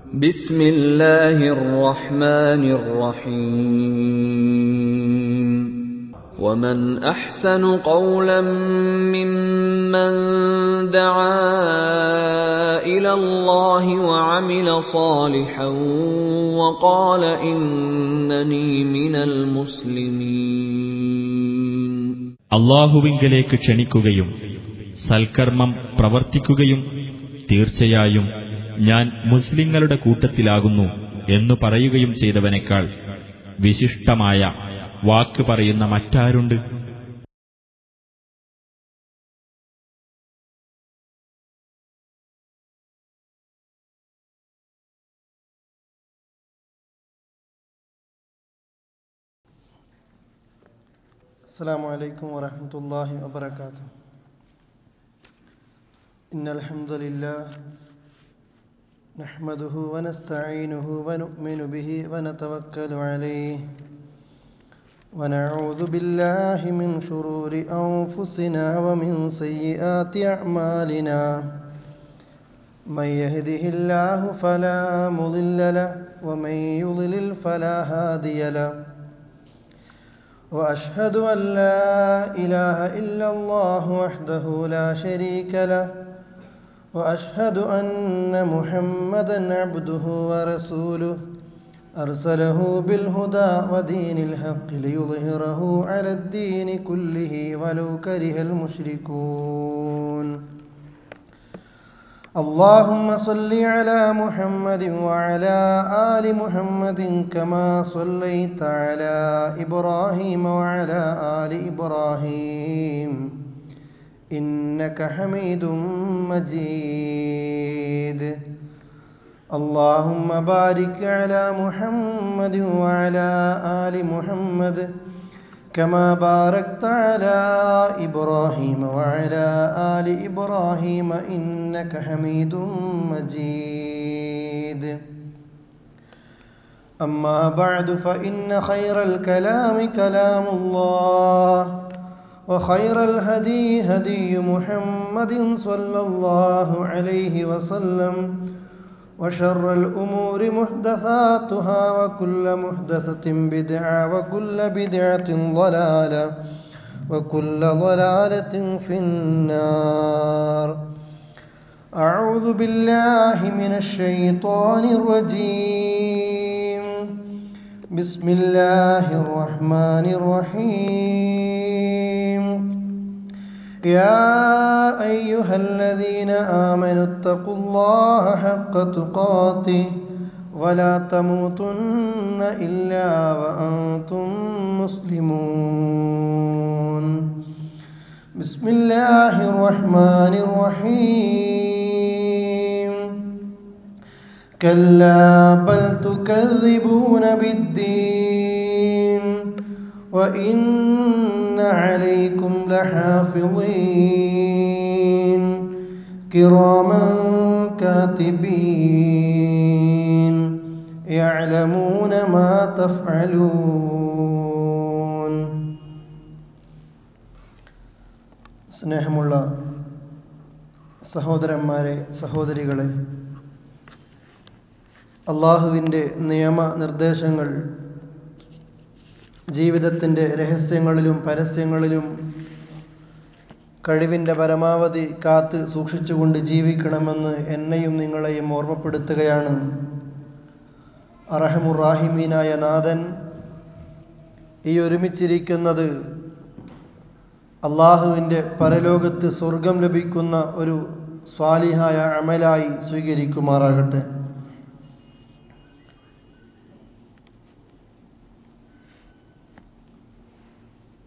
بسم الله الرحمن الرحيم ومن أحسن قولا ممن دعا إلى الله وعمل صالحا وقال إنني من المسلمين. അല്ലാഹുവിങ്കലേക്ക് ക്ഷണിക്കുകയും സൽക്കർമ്മം പ്രവർത്തിക്കുകയും തീർച്ചയായും ഞാൻ മുസ്ലിങ്ങളുടെ കൂട്ടത്തിലാകുന്നു എന്നു പറയുകയും ചെയ്തവനേക്കാൾ വിശിഷ്ടമായ വാക്ക് പറയുന്ന മറ്റാരുണ്ട്? അസ്സലാമു അലൈക്കും വറഹ്മത്തുള്ളാഹി വബറകാതുഹു. ഇന്നൽ ഹംദുലില്ലാഹ് നഹ്മദുഹു വനസ്തഈനുഹു വനുഅ്മിനു ബിഹി വനതവക്കലു അലൈഹി വനഊദു ബില്ലാഹി മിൻ ശുറൂരി അൻഫുസിനാ വമിൻ സയ്യിആതി അഅ്മാലിനാ മൻ യഹ്ദിഹില്ലാഹു ഫലാ മുളില്ല ലഹു വമൻ യുളിൽ ഫലാ ഹാദിയ ലഹു وأشهد أن لا إله إلا الله وحده لا شريك له وأشهد أن محمدا عبده ورسوله أرسله بالهدى ودين الحق ليظهره على الدين كله ولو كره المشركون. اللهم صل على محمد وعلى آل محمد كما صليت على إبراهيم وعلى آل إبراهيم إنك حميد مجيد. اللهم بارك على محمد وعلى آل محمد كما باركت على إبراهيم وعلى آل إبراهيم إنك حميد مجيد. أما بعد فإن خير الكلام كلام الله وخير الهدي هدي محمد صلى الله عليه وسلم وشر الأمور محدثاتها وكل محدثة بدعة وكل بدعة ضلالة وكل ضلالة في النار. أعوذ بالله من الشيطان الرجيم. بسم الله الرحمن الرحيم. يا أيها الذين آمنوا اتقوا الله حق تقاته ولا تموتن إلا وأنتم مسلمون. بسم الله الرحمن الرحيم. كلا بل تكذبون بالدين وإن عليكم لحافظين كراما كاتبين يعلمون ما تفعلون. സ്നേഹമുള്ള സഹോദരന്മാരെ, സഹോദരികളെ, അള്ളാഹുവിൻ്റെ നിയമനിർദ്ദേശങ്ങൾ ജീവിതത്തിൻ്റെ രഹസ്യങ്ങളിലും പരസ്യങ്ങളിലും കഴിവിൻ്റെ പരമാവധി കാത്ത് സൂക്ഷിച്ചുകൊണ്ട് ജീവിക്കണമെന്ന് എന്നെയും നിങ്ങളെയും ഓർമ്മപ്പെടുത്തുകയാണ് അർഹമുർ-റാഹിമീനായ നാഥൻ. ഈ ഒരുമിച്ചിരിക്കുന്നത് അള്ളാഹുവിൻ്റെ പരലോകത്ത് സ്വർഗം ലഭിക്കുന്ന ഒരു സ്വാലിഹായ അമലായി സ്വീകരിക്കുമാറാകട്ടെ.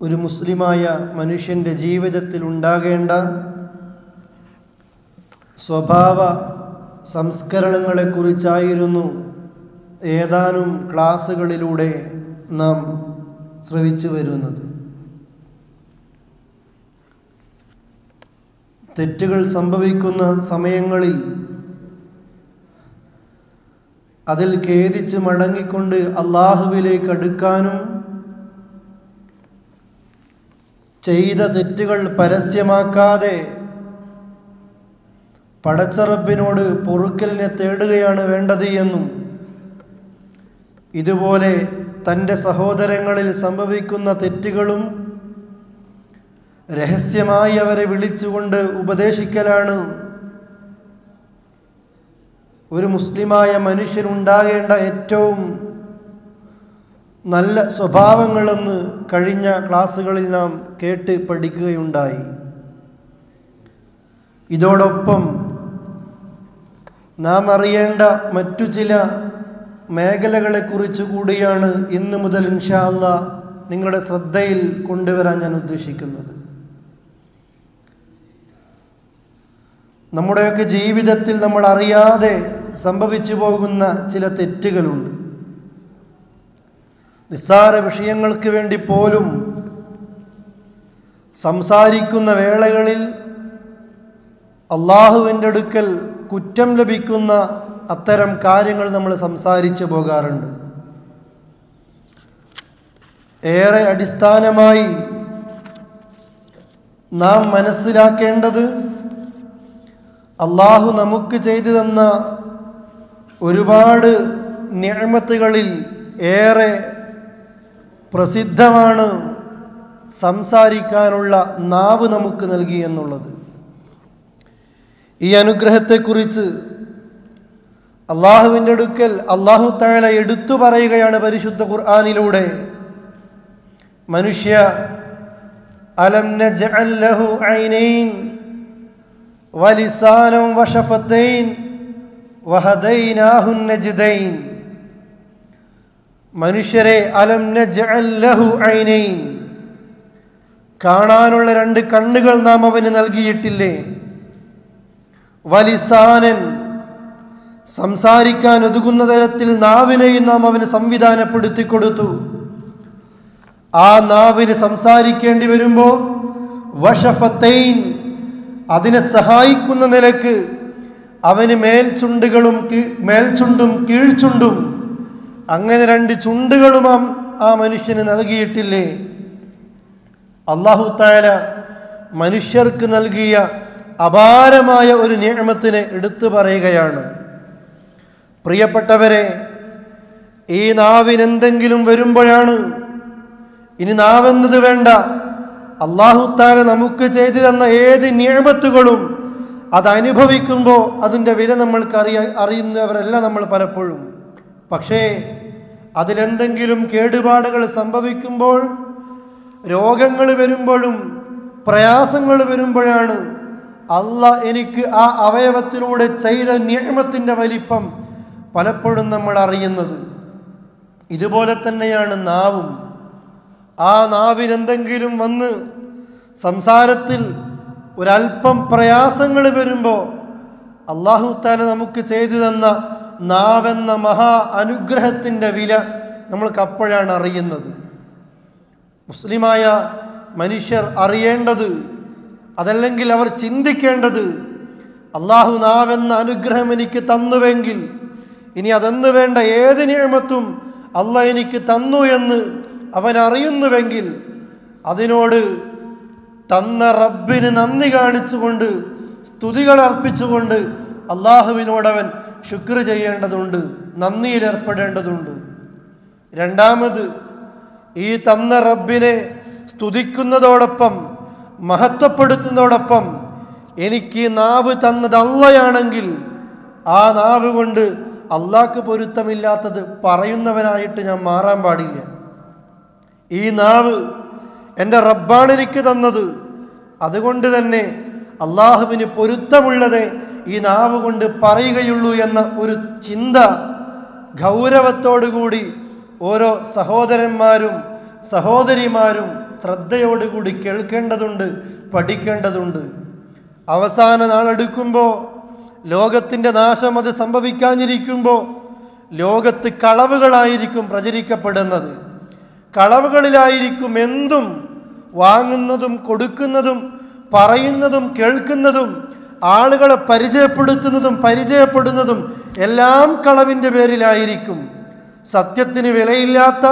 ഒരു മുസ്ലിമായ മനുഷ്യൻ്റെ ജീവിതത്തിൽ ഉണ്ടാകേണ്ട സ്വഭാവ സംസ്കരണങ്ങളെക്കുറിച്ചായിരുന്നു ഏതാനും ക്ലാസ്സുകളിലൂടെ നാം ശ്രവിച്ചു വരുന്നത്. തെറ്റുകൾ സംഭവിക്കുന്ന സമയങ്ങളിൽ അതിൽ ഖേദിച്ച് മടങ്ങിക്കൊണ്ട് അള്ളാഹുവിലേക്ക് അടുക്കാനും ചെയ്ത തെറ്റുകൾ പരസ്യമാക്കാതെ പടച്ച റബ്ബിനോട് പൊറുക്കലിനെ തേടുകയാണ് വേണ്ടത് എന്നും ഇതുപോലെ തൻ്റെ സഹോദരങ്ങളിൽ സംഭവിക്കുന്ന തെറ്റുകളും രഹസ്യമായി അവരെ വിളിച്ചുകൊണ്ട് ഉപദേശിക്കലാണ് ഒരു മുസ്ലിമായ മനുഷ്യനുണ്ടാകേണ്ട ഏറ്റവും നല്ല സ്വഭാവങ്ങളെന്ന് കഴിഞ്ഞ ക്ലാസ്സുകളിൽ നാം കേട്ട് പഠിക്കുകയുണ്ടായി. ഇതോടൊപ്പം നാം അറിയേണ്ട മറ്റു ചില മേഖലകളെക്കുറിച്ച് കൂടിയാണ് ഇന്നു മുതൽ ഇൻഷാ അല്ലാഹ് നിങ്ങളുടെ ശ്രദ്ധയിൽ കൊണ്ടുവരാൻ ഞാൻ ഉദ്ദേശിക്കുന്നത്. നമ്മുടെയൊക്കെ ജീവിതത്തിൽ നമ്മൾ അറിയാതെ സംഭവിച്ചു പോകുന്ന ചില തെറ്റുകളുണ്ട്. നിസ്സാര വിഷയങ്ങൾക്ക് വേണ്ടി പോലും സംസാരിക്കുന്ന വേളകളിൽ അള്ളാഹുവിൻ്റെ അടുക്കൽ കുറ്റം ലഭിക്കുന്ന അത്തരം കാര്യങ്ങൾ നമ്മൾ സംസാരിച്ചു പോകാറുണ്ട്. ഏറെ അടിസ്ഥാനമായി നാം മനസ്സിലാക്കേണ്ടത് അള്ളാഹു നമുക്ക് ചെയ്തു തന്ന ഒരുപാട് നിഅമത്തുകളിൽ ഏറെ പ്രസിദ്ധമാണ് സംസാരിക്കാനുള്ള നാവ് നമുക്ക് നൽകി എന്നുള്ളത്. ഈ അനുഗ്രഹത്തെക്കുറിച്ച് അള്ളാഹുവിൻ്റെ അടുക്കൽ അള്ളാഹു തആല എടുത്തു പറയുകയാണ് പരിശുദ്ധ ഖുർആനിലൂടെ. മനുഷ്യ അലം നജ്അൽ ലഹു ഐനൈൻ വലിസാനം വശഫത്തൈൻ വഹദൈനാഹു നജ്ദൈൻ. മനുഷ്യരെ അലം നജ്അൽ ലഹു ഐനൈൻ, കാണാനുള്ള രണ്ട് കണ്ണുകൾ നാം അവന് നൽകിയിട്ടില്ലേ? വലിസാനൻ, സംസാരിക്കാൻ ഒതുങ്ങുന്ന തരത്തിൽ നാവിനെയും നാം അവന് സംവിധാനപ്പെടുത്തി കൊടുത്തു. ആ നാവിന് സംസാരിക്കേണ്ടി വരുമ്പോൾ വശഫത്തൈൻ, അതിനെ സഹായിക്കുന്ന നിലക്ക് അവന് മേൽചുണ്ടും കീഴ്ചുണ്ടും, അങ്ങനെ രണ്ട് ചുണ്ടുകളും ആ മനുഷ്യന് നൽകിയിട്ടില്ലേ? അല്ലാഹു തആല മനുഷ്യർക്ക് നൽകിയ അപാരമായ ഒരു നിഅമത്തിനെ എടുത്തു പറയുകയാണ്. പ്രിയപ്പെട്ടവരെ, ഈ നാവിനെന്തെങ്കിലും വരുമ്പോഴാണ്, ഇനി നാവെന്നത് വേണ്ട, അല്ലാഹു തആല നമുക്ക് ചെയ്തു തന്ന ഏത് നിഅമത്തുകളും അതനുഭവിക്കുമ്പോൾ അതിൻ്റെ വില നമ്മൾക്ക് അറിയുന്നവരല്ല നമ്മൾ പലപ്പോഴും. പക്ഷേ അതിലെന്തെങ്കിലും കേടുപാടുകൾ സംഭവിക്കുമ്പോൾ, രോഗങ്ങൾ വരുമ്പോഴും പ്രയാസങ്ങൾ വരുമ്പോഴാണ് അല്ലാഹ് എനിക്ക് ആ അവയവത്തിലൂടെ ചെയ്ത നിഅമത്തിൻ്റെ വലിപ്പം പലപ്പോഴും നമ്മൾ അറിയുന്നത്. ഇതുപോലെ തന്നെയാണ് നാവും. ആ നാവിനെന്തെങ്കിലും വന്ന് സംസാരത്തിൽ ഒരല്പം പ്രയാസങ്ങൾ വരുമ്പോൾ അല്ലാഹു തആല നമുക്ക് ചെയ്തു തന്ന നാവെന്ന മഹാ അനുഗ്രഹത്തിൻ്റെ വില നമ്മൾക്ക് അപ്പോഴാണ് അറിയുന്നത്. മുസ്ലിമായ മനുഷ്യർ അറിയേണ്ടത്, അതല്ലെങ്കിൽ അവർ ചിന്തിക്കേണ്ടത്, അല്ലാഹു നാവെന്ന അനുഗ്രഹം എനിക്ക് തന്നുവെങ്കിൽ ഇനി അതെന്ന് വേണ്ട ഏത് നിഅമത്തും അല്ലാഹ് എനിക്ക് തന്നു എന്ന് അവൻ അറിയുന്നുവെങ്കിൽ അതിനോട് തന്ന റബ്ബിന് നന്ദി കാണിച്ചുകൊണ്ട്, സ്തുതികൾ അർപ്പിച്ചുകൊണ്ട് അള്ളാഹുവിനോടവൻ ശുക്ർ ചെയ്യേണ്ടതുണ്ട്, നന്ദിയിൽ ഏർപ്പെടേണ്ടതുണ്ട്. രണ്ടാമത്, ഈ തന്ന റബ്ബിനെ സ്തുതിക്കുന്നതോടൊപ്പം മഹത്വപ്പെടുത്തുന്നതോടൊപ്പം എനിക്ക് നാവ് തന്നത് അള്ളയാണെങ്കിൽ ആ നാവ് കൊണ്ട് അള്ളാഹ്ക്ക് പൊരുത്തമില്ലാത്തത് പറയുന്നവനായിട്ട് ഞാൻ മാറാൻ പാടില്ല. ഈ നാവ് എൻ്റെ റബ്ബാണ് എനിക്ക് തന്നത്, അതുകൊണ്ട് തന്നെ അള്ളാഹുവിന് പൊരുത്തമുള്ളതേ ഈ നാവ് കൊണ്ട് പറയുകയുള്ളൂ എന്ന ഒരു ചിന്ത ഗൗരവത്തോടുകൂടി ഓരോ സഹോദരന്മാരും സഹോദരിമാരും ശ്രദ്ധയോടുകൂടി കേൾക്കേണ്ടതുണ്ട്, പഠിക്കേണ്ടതുണ്ട്. അവസാന നാളെടുക്കുമ്പോൾ, ലോകത്തിൻ്റെ നാശം അത് സംഭവിക്കാനിരിക്കുമ്പോൾ ലോകത്ത് കളവുകളായിരിക്കും പ്രചരിക്കപ്പെടുന്നത്. കളവുകളിലായിരിക്കും എന്തും വാങ്ങുന്നതും കൊടുക്കുന്നതും പറയുന്നതും കേൾക്കുന്നതും ആളുകളെ പരിചയപ്പെടുന്നതും എല്ലാം കളവിൻ്റെ പേരിലായിരിക്കും. സത്യത്തിന് വിലയില്ലാത്ത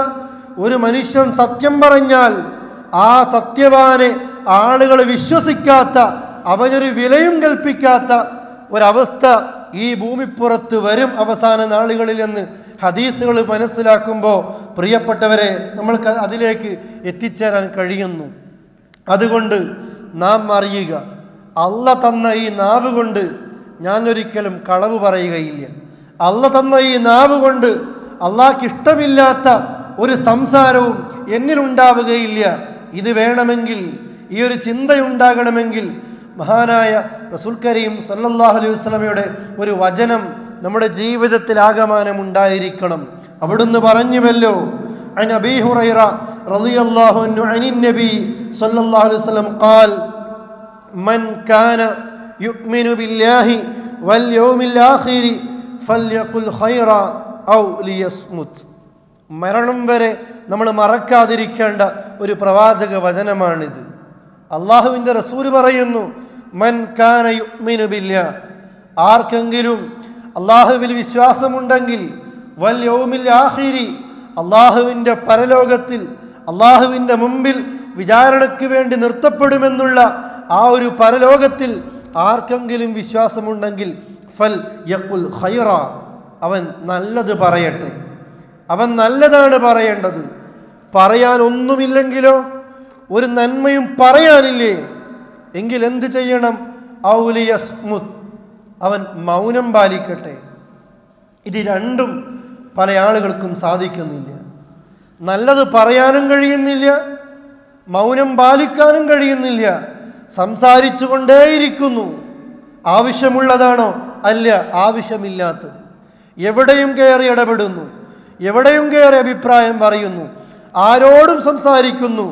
ഒരു മനുഷ്യൻ സത്യം പറഞ്ഞാൽ ആ സത്യവാനെ ആളുകൾ വിശ്വസിക്കാത്ത, അവനൊരു വിലയും കൽപ്പിക്കാത്ത ഒരവസ്ഥ ഈ ഭൂമിപ്പുറത്ത് വരും അവസാന നാളുകളിൽ എന്ന് ഹദീസുകൾ മനസ്സിലാക്കുമ്പോൾ പ്രിയപ്പെട്ടവരെ നമ്മൾക്ക് അതിലേക്ക് എത്തിച്ചേരാൻ കഴിയുന്നു. അതുകൊണ്ട് നാം അറിയുക, അള്ള തന്ന ഈ നാവ് കൊണ്ട് ഞാൻ ഒരിക്കലും കളവ് പറയുകയില്ല. അള്ള തന്ന ഈ നാവ് കൊണ്ട് അള്ളാഹ്ക്ക് ഇഷ്ടമില്ലാത്ത ഒരു സംസാരവും എന്നിലുണ്ടാവുകയില്ല. ഇത് വേണമെങ്കിൽ, ഈ ഒരു ചിന്തയുണ്ടാകണമെങ്കിൽ മഹാനായ റസൂൽ കരീം സല്ലല്ലാഹു അലൈഹി വസല്ലമയുടെ ഒരു വചനം നമ്മുടെ ജീവിതത്തിൽ ആകമാനം ഉണ്ടായിരിക്കണം. അവിടുന്ന് പറഞ്ഞുവല്ലോ, അൻ അബീ ഹുറൈറ റളിയല്ലാഹു അൻഹു അനിൻ നബി സല്ലല്ലാഹു അലൈഹി വസല്ലം ഖാൽ മൻ കാന യുഅ്മിനു ബില്ലാഹി വൽ യൗമിൽ ആഖിരി ഫൽയഖുൽ ഖൈറ ഔ ലിയസ്മുത്. മരണം വരെ നമ്മൾ മറക്കാതിരിക്കേണ്ട ഒരു പ്രവാചക വചനമാണിത്. അള്ളാഹുവിൻ്റെ റസൂല് പറയുന്നു, മൻ കാന യുഅ്മിനു ബില്ലാഹ്, ആർക്കെങ്കിലും അള്ളാഹുവിൽ വിശ്വാസമുണ്ടെങ്കിൽ, വൽ യൗമിൽ ആഖിരി, അള്ളാഹുവിൻ്റെ പരലോകത്തിൽ അള്ളാഹുവിൻ്റെ മുമ്പിൽ വിചാരണയ്ക്ക് വേണ്ടി നിർത്തപ്പെടുമെന്നുള്ള ആ ഒരു പരലോകത്തിൽ ആർക്കെങ്കിലും വിശ്വാസമുണ്ടെങ്കിൽ ഫൽ യഖുൽ ഖൈറ, അവൻ നല്ലത് പറയട്ടെ. അവൻ നല്ലതാണ് പറയേണ്ടത്. പറയാൻ ഒന്നുമില്ലെങ്കിലോ, ഒരു നന്മയും പറയാനില്ലേ എങ്കിൽ എന്ത് ചെയ്യണം? ഔ ലിയസ്മുത്, അവൻ മൗനം പാലിക്കട്ടെ. ഇത് രണ്ടും പല ആളുകൾക്കും സാധിക്കുന്നില്ല. നല്ലത് പറയാനും കഴിയുന്നില്ല, മൗനം പാലിക്കാനും കഴിയുന്നില്ല. സംസാരിച്ചു കൊണ്ടേയിരിക്കുന്നു. ആവശ്യമുള്ളതാണോ? അല്ല, ആവശ്യമില്ലാത്തത്. എവിടെയും കയറി ഇടപെടുന്നു, എവിടെയും കയറി അഭിപ്രായം പറയുന്നു, ആരോടും സംസാരിക്കുന്നു.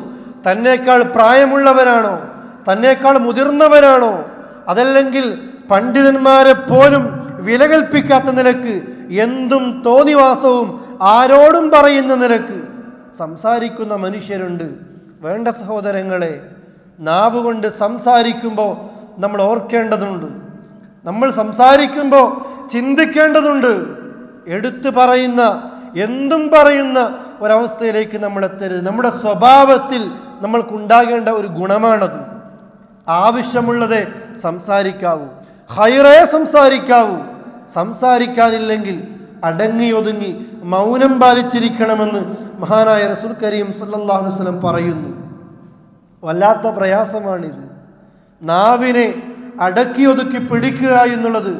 തന്നേക്കാൾ പ്രായമുള്ളവരാണോ, തന്നേക്കാൾ മുതിർന്നവരാണോ, അതല്ലെങ്കിൽ പണ്ഡിതന്മാരെ പോലും വില കൽപ്പിക്കാത്ത നിലക്ക് എന്തും തോന്നിവാസവും ആരോടും പറയുന്ന നിലക്ക് സംസാരിക്കുന്ന മനുഷ്യരുണ്ട്. വേണ്ട സഹോദരങ്ങളെ, നാവ് കൊണ്ട് സംസാരിക്കുമ്പോൾ നമ്മൾ ഓർക്കേണ്ടതുണ്ട്. നമ്മൾ സംസാരിക്കുമ്പോൾ ചിന്തിക്കേണ്ടതുണ്ട്. എടുത്തു പറയുന്ന, എന്തും പറയുന്ന ഒരവസ്ഥയിലേക്ക് നമ്മൾ എത്തരുത്. നമ്മുടെ സ്വഭാവത്തിൽ നമ്മൾക്കുണ്ടാകേണ്ട ഒരു ഗുണമാണത്. ആവശ്യമുള്ളതേ സംസാരിക്കാവൂ, ഖൈറേ സംസാരിക്കാവൂ. സംസാരിക്കാനില്ലെങ്കിൽ അടങ്ങിയൊതുങ്ങി മൗനം പാലിച്ചിരിക്കണമെന്ന് മഹാനായ റസൂൽ കരീം സല്ലല്ലാഹു അലൈഹി വസല്ലം പറയുന്നു. വല്ലാത്ത പ്രയാസമാണിത്. നാവിനെ അടക്കിയൊതുക്കി പിടിക്കുക എന്നുള്ളത്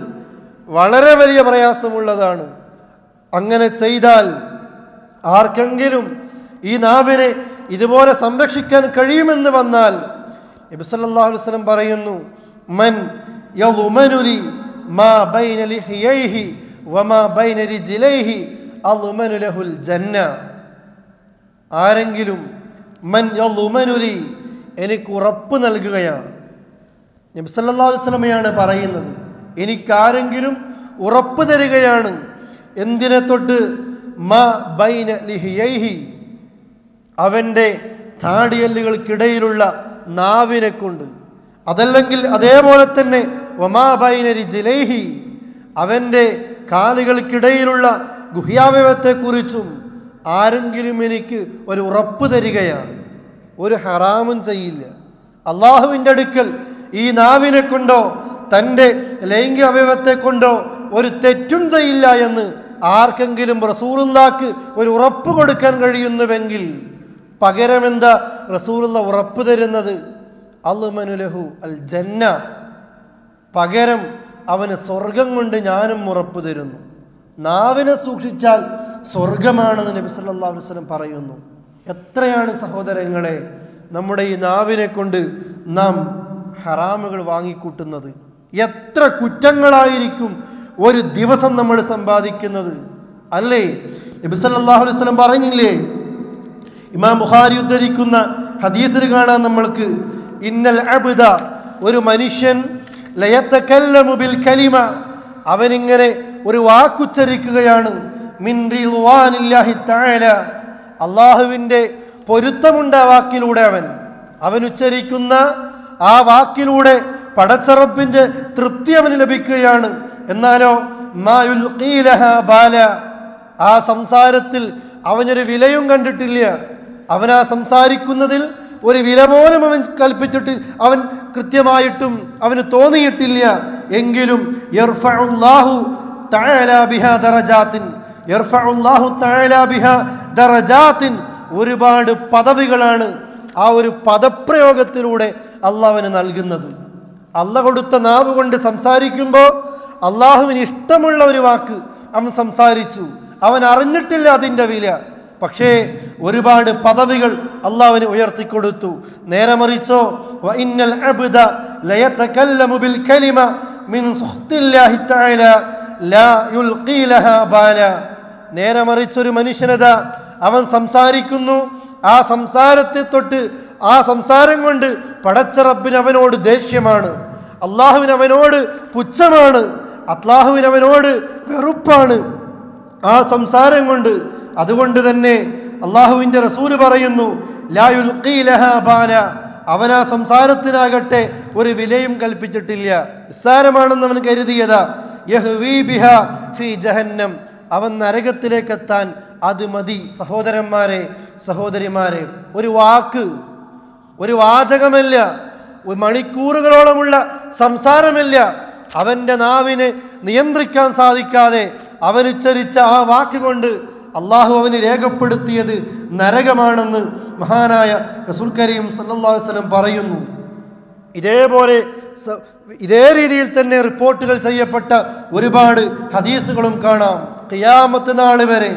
വളരെ വലിയ പ്രയാസമുള്ളതാണ്. അങ്ങനെ ചെയ്താൽ ആർക്കെങ്കിലും ഈ നാവിനെ ഇതുപോലെ സംരക്ഷിക്കാൻ കഴിയുമെന്ന് വന്നാൽ നബി സല്ലല്ലാഹു അലൈഹി വസല്ലം പറയുന്നു, മൻ യളുമനുലി മാ ബൈന ലിഹ്യൈഹി വമാ ബൈന റിജ്ലൈഹി അളുമനു ലഹുൽ ജന്ന. ആരെങ്കിലും മൻ യളുമനുലി, എനിക്ക് ഉറപ്പ് നൽകുകയാണ്. നബി സല്ലല്ലാഹു അലൈഹി വസല്ലമയാണ് പറയുന്നത്. എനിക്കാരെങ്കിലും ഉറപ്പ് തരികയാണ്. എന്തിനെ തൊട്ട്? മാ ബൈന ലിഹ്യൈഹി, അവൻ്റെ താടിയല്ലുകൾക്കിടയിലുള്ള നാവിനെ കൊണ്ട്. അതല്ലെങ്കിൽ അതേപോലെ തന്നെ വമാ ബൈന റിജ്ലൈഹി, അവൻ്റെ കാലുകൾക്കിടയിലുള്ള ഗുഹ്യാവയവത്തെക്കുറിച്ചും ആരെങ്കിലും എനിക്ക് ഒരു ഉറപ്പ് തരികയാണ്. ഒരു ഹറാമും ചെയ്യില്ല. അള്ളാഹുവിൻ്റെ അടുക്കൽ ഈ നാവിനെ കൊണ്ടോ തൻ്റെ ലൈംഗിക അവയവത്തെ കൊണ്ടോ ഒരു തെറ്റും ചെയ്യില്ല എന്ന് ആർക്കെങ്കിലും റസൂലുള്ളാഹ്ക്ക് ഒരു ഉറപ്പ് കൊടുക്കാൻ കഴിയുന്നുവെങ്കിൽ പകരം എന്താ റസൂലുള്ള ഉറപ്പ് തരുന്നത്? അളുമനു ലഹു അൽ ജന്ന, പകരം അവന് സ്വർഗം കൊണ്ട് ഞാനും ഉറപ്പ് തരുന്നു. നാവിനെ സൂക്ഷിച്ചാൽ സ്വർഗമാണെന്ന് നബി സല്ലല്ലാഹു അലൈഹി വസല്ലം പറയുന്നു. എത്രയാണ് സഹോദരങ്ങളെ നമ്മുടെ ഈ നാവിനെ കൊണ്ട് നാം ഹറാമുകൾ വാങ്ങിക്കൂട്ടുന്നത്? എത്ര കുറ്റങ്ങളായിരിക്കും ഒരു ദിവസം നമ്മൾ സമ്പാദിക്കുന്നത്, അല്ലേ? നബി സല്ലല്ലാഹു അലൈഹി വസല്ലം പറഞ്ഞില്ലേ, ഇമാം ബുഖാരി ഉദ്ധരിക്കുന്ന ഹദീസിൽ കാണാൻ നമ്മൾക്ക്, ഇന്നൽ അബ്ദ, ഒരു മനുഷ്യൻ ലയതകല്ലമു ബിൽ കലിമ, അവനിങ്ങനെ ഒരു വാക്കുച്ചരിക്കുകയാണ്, മിൻ റിദ്വാനില്ലാഹി തആല, അള്ളാഹുവിൻ്റെ പൊരുത്തമുണ്ട് ആ വാക്കിലൂടെ. അവൻ ഉച്ചരിക്കുന്ന ആ വാക്കിലൂടെ പടച്ചറപ്പിൻ്റെ തൃപ്തി അവന് ലഭിക്കുകയാണ്. എന്നാലോ മാ യുൽഖീലഹാ ബാല, ആ സംസാരത്തിൽ അവനൊരു വിലയും കണ്ടിട്ടില്ല. അവൻ ആ സംസാരിക്കുന്നതിൽ ഒരു വില പോലും അവൻ കൽപ്പിച്ചിട്ട് അവൻ കൃത്യമായിട്ടും അവന് തോന്നിയിട്ടില്ല. എങ്കിലും യർഫഉല്ലാഹു തആല ബിഹാ ദറജാത്തിൻ, യർഫഉല്ലാഹു തആല ബിഹാ ദറജാത്തിൻ, ഒരുപാട് പദവികളാണ് ആ ഒരു പദപ്രയോഗത്തിലൂടെ അള്ളാഹുവിന് നൽകുന്നത്. അള്ളാഹ് കൊടുത്ത നാവ് കൊണ്ട് സംസാരിക്കുമ്പോൾ അള്ളാഹുവിന് ഇഷ്ടമുള്ള ഒരു വാക്ക് അവൻ സംസാരിച്ചു, അവൻ അറിഞ്ഞിട്ടില്ല അതിൻ്റെ വില. പക്ഷേ ഒരുപാട് പദവികൾ അള്ളാഹുവിന് ഉയർത്തിക്കൊടുത്തു. നേരെ മറിച്ചോ വഇന്നൽ അബ്ദ ലയതകല്ലമു ബിൽ കലിമ മിൻ സുഖ്തില്ലാഹി തആല ലാ യുൽഖി ലഹാ ബാല. നേരെ മറിച്ചൊരു മനുഷ്യനതാ അവൻ സംസാരിക്കുന്നു, ആ സംസാരത്തെ തൊട്ട് ആ സംസാരം കൊണ്ട് പടച്ച റബ്ബിന് അവനോട് ദേഷ്യമാണ്, അള്ളാഹുവിന് അവനോട് പുച്ഛമാണ്, അല്ലാഹുവിന് അവനോട് വെറുപ്പാണ് ആ സംസാരം കൊണ്ട്. അതുകൊണ്ട് തന്നെ അള്ളാഹുവിൻ്റെ റസൂല് പറയുന്നു ലാ യുൽഖി ലഹാ ബാല, അവൻ ആ സംസാരത്തിനാകട്ടെ ഒരു വിലയും കൽപ്പിച്ചിട്ടില്ല, നിസ്സാരമാണെന്ന് അവൻ കരുതിയതാ. യഹ്വീ ബിഹാ ഫീ ജഹന്നം, അവൻ നരകത്തിലേക്കെത്താൻ അത് മതി. സഹോദരന്മാരെ സഹോദരിമാരെ, ഒരു വാക്ക്, ഒരു വാചകമല്ല, ഒരു മണിക്കൂറുകളോളമുള്ള സംസാരമല്ല, അവൻ്റെ നാവിനെ നിയന്ത്രിക്കാൻ സാധിക്കാതെ അവനുച്ചരിച്ച ആ വാക്ക് കൊണ്ട് അള്ളാഹു അവന് രേഖപ്പെടുത്തിയത് നരകമാണെന്ന് മഹാനായ റസൂൽ കരീം സല്ലല്ലാഹു അലൈഹി വസല്ലം പറയുന്നു. ഇതേ രീതിയിൽ തന്നെ റിപ്പോർട്ടുകൾ ചെയ്യപ്പെട്ട ഒരുപാട് ഹദീസുകളും കാണാം. ഖിയാമത്ത് നാൾ വരെ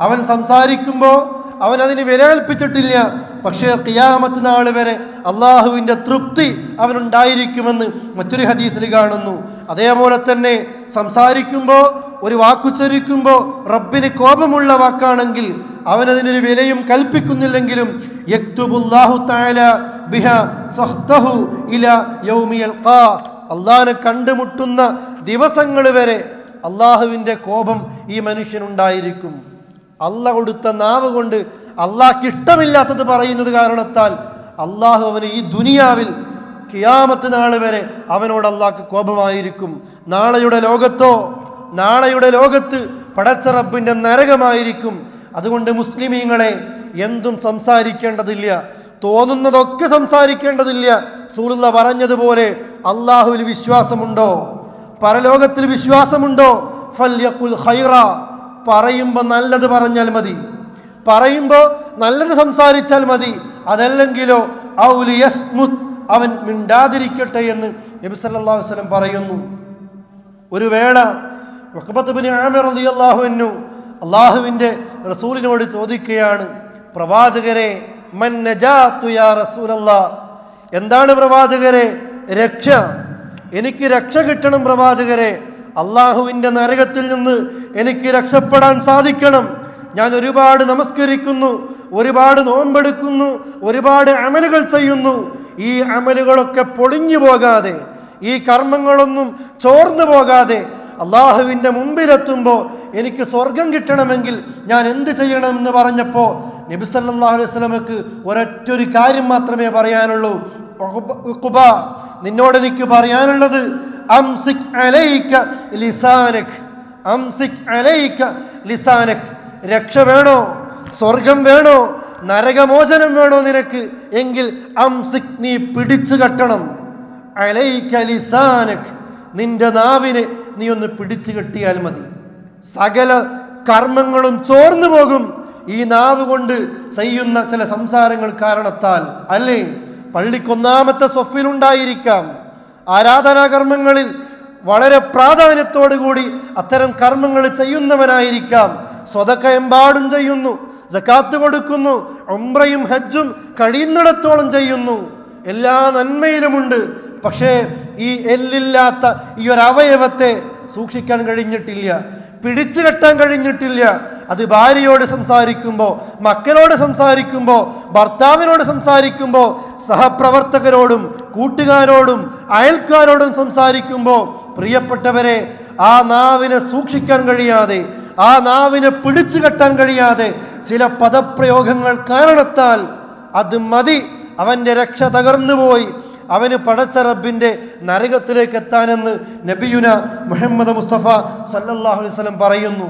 അവൻ സംസാരിക്കുമ്പോൾ അവൻ അതിന് വില കൽപ്പിച്ചിട്ടില്ല, പക്ഷേ ഖിയാമത്ത് നാൾ വരെ അള്ളാഹുവിൻ്റെ തൃപ്തി അവനുണ്ടായിരിക്കുമെന്ന് മറ്റൊരു ഹദീസിൽ കാണുന്നു. അതേപോലെ തന്നെ സംസാരിക്കുമ്പോൾ ഒരു വാക്കുച്ചരിക്കുമ്പോൾ റബ്ബിന് കോപമുള്ള വാക്കാണെങ്കിൽ അവനതിനൊരു വിലയും കൽപ്പിക്കുന്നില്ലെങ്കിലും യക്തുബുല്ലാഹു തആല ബിഹാ സഖ്തഹു ഇലാ യൗമി യൽഖാ, അള്ളാഹിനെ കണ്ടുമുട്ടുന്ന ദിവസങ്ങൾ വരെ അള്ളാഹുവിൻ്റെ കോപം ഈ മനുഷ്യനുണ്ടായിരിക്കും. അള്ളാഹ് കൊടുത്ത നാവ് കൊണ്ട് അള്ളാഹ്ക്ക് ഇഷ്ടമില്ലാത്തത് പറയുന്നത് കാരണത്താൽ അള്ളാഹു അവന് ഈ ദുനിയാവിൽ ഖിയാമത്ത് നാൾ വരെ അവനോട് അള്ളാഹ്ക്ക് കോപമായിരിക്കും. നാളെയുടെ ലോകത്ത് പടച്ച റബ്ബിൻ്റെ നരകമായിരിക്കും. അതുകൊണ്ട് മുസ്ലിമീങ്ങളെ എന്തും സംസാരിക്കേണ്ടതില്ല, തോന്നുന്നതൊക്കെ സംസാരിക്കേണ്ടതില്ല. റസൂലുള്ളാഹി പറഞ്ഞതുപോലെ അള്ളാഹുവിൽ വിശ്വാസമുണ്ടോ, പരലോകത്തിൽ വിശ്വാസമുണ്ടോ, ഫൽയഖുൽ ഖൈറ, പറയുമ്പോൾ നല്ലത് പറഞ്ഞാൽ മതി, പറയുമ്പോൾ നല്ലത് സംസാരിച്ചാൽ മതി. അതല്ലെങ്കിലോ ഔലി യസ്മുത്, അവൻ മിണ്ടാതിരിക്കട്ടെ എന്ന് നബി സല്ലല്ലാഹു അലൈഹി വസല്ലം പറയുന്നു. ഒരു വേള ഉഖബത്ത് ഇബ്നു ആമിർ റളിയല്ലാഹു അൻഹു അള്ളാഹുവിൻ്റെ റസൂലിനോട് ചോദിക്കുകയാണ്, പ്രവാചകരെ മൻ നജാതു യാ റസൂലല്ലാഹ്, എന്താണ് പ്രവാചകരെ രക്ഷ? എനിക്ക് രക്ഷ കിട്ടണം പ്രവാചകരെ, അള്ളാഹുവിൻ്റെ നരകത്തിൽ നിന്ന് എനിക്ക് രക്ഷപ്പെടാൻ സാധിക്കണം. ഞാൻ ഒരുപാട് നമസ്കരിക്കുന്നു, ഒരുപാട് നോമ്പെടുക്കുന്നു, ഒരുപാട് അമലുകൾ ചെയ്യുന്നു. ഈ അമലുകളൊക്കെ പൊളിഞ്ഞു പോകാതെ, ഈ കർമ്മങ്ങളൊന്നും ചോർന്നു പോകാതെ അള്ളാഹുവിൻ്റെ മുമ്പിലെത്തുമ്പോൾ എനിക്ക് സ്വർഗം കിട്ടണമെങ്കിൽ ഞാൻ എന്ത് ചെയ്യണമെന്ന് പറഞ്ഞപ്പോൾ നബി സല്ലല്ലാഹു അലൈഹി വസല്ലമക്ക് ഒരൊറ്റൊരു കാര്യം മാത്രമേ പറയാനുള്ളൂ. ഉഖബ, നിന്നോട് എനിക്ക് പറയാനുള്ളത് അംസിക് അലൈക ലിസാനക്, അംസിക് അലൈക ലിസാനക്. രക്ഷ വേണോ, സ്വർഗം വേണോ, നരകമോചനം വേണോ നിനക്ക്? എങ്കിൽ അംസിക്, നീ പിടിച്ചു കെട്ടണം. അലൈക ലിസാനക്, നിന്റെ നാവിനെ നീ ഒന്ന് പിടിച്ചു കെട്ടിയാൽ മതി. സകല കർമ്മങ്ങളും ചോർന്നു പോകും ഈ നാവ് കൊണ്ട് ചെയ്യുന്ന ചില സംസാരങ്ങൾ കാരണത്താൽ. അല്ലേ, പള്ളിക്കൊന്നാമത്തെ സ്വഫിലുണ്ടായിരിക്കാം, ആരാധനാകർമ്മങ്ങളിൽ വളരെ പ്രാധാന്യത്തോടുകൂടി അത്തരം കർമ്മങ്ങൾ ചെയ്യുന്നവനായിരിക്കാം, സ്വതക്ക എമ്പാടും ചെയ്യുന്നു, സകാത്ത് കൊടുക്കുന്നു, ഉംറയും ഹജ്ജും കഴിയുന്നിടത്തോളം ചെയ്യുന്നു, എല്ലാ നന്മയിലുമുണ്ട്. പക്ഷേ ഈ എല്ലില്ലാത്ത ഈ ഒരു അവയവത്തെ സൂക്ഷിക്കാൻ കഴിഞ്ഞിട്ടില്ല, പിടിച്ചു കെട്ടാൻ കഴിഞ്ഞിട്ടില്ല. അത് ഭാര്യയോട് സംസാരിക്കുമ്പോൾ, മക്കളോട് സംസാരിക്കുമ്പോൾ, ഭർത്താവിനോട് സംസാരിക്കുമ്പോൾ, സഹപ്രവർത്തകരോടും കൂട്ടുകാരോടും അയൽക്കാരോടും സംസാരിക്കുമ്പോൾ, പ്രിയപ്പെട്ടവരെ, ആ നാവിനെ സൂക്ഷിക്കാൻ കഴിയാതെ, ആ നാവിനെ പിടിച്ചു കെട്ടാൻ കഴിയാതെ ചില പദപ്രയോഗങ്ങൾ കാരണത്താൽ അത് മതി, അവൻ്റെ രക്ഷ തകർന്നുപോയി, അവന് പടച്ച റബ്ബിൻ്റെ നരകത്തിലേക്ക് എത്താനെന്ന് നബിയുന മുഹമ്മദ് മുസ്തഫ സല്ലല്ലാഹു അലൈഹി വസല്ലം പറയുന്നു.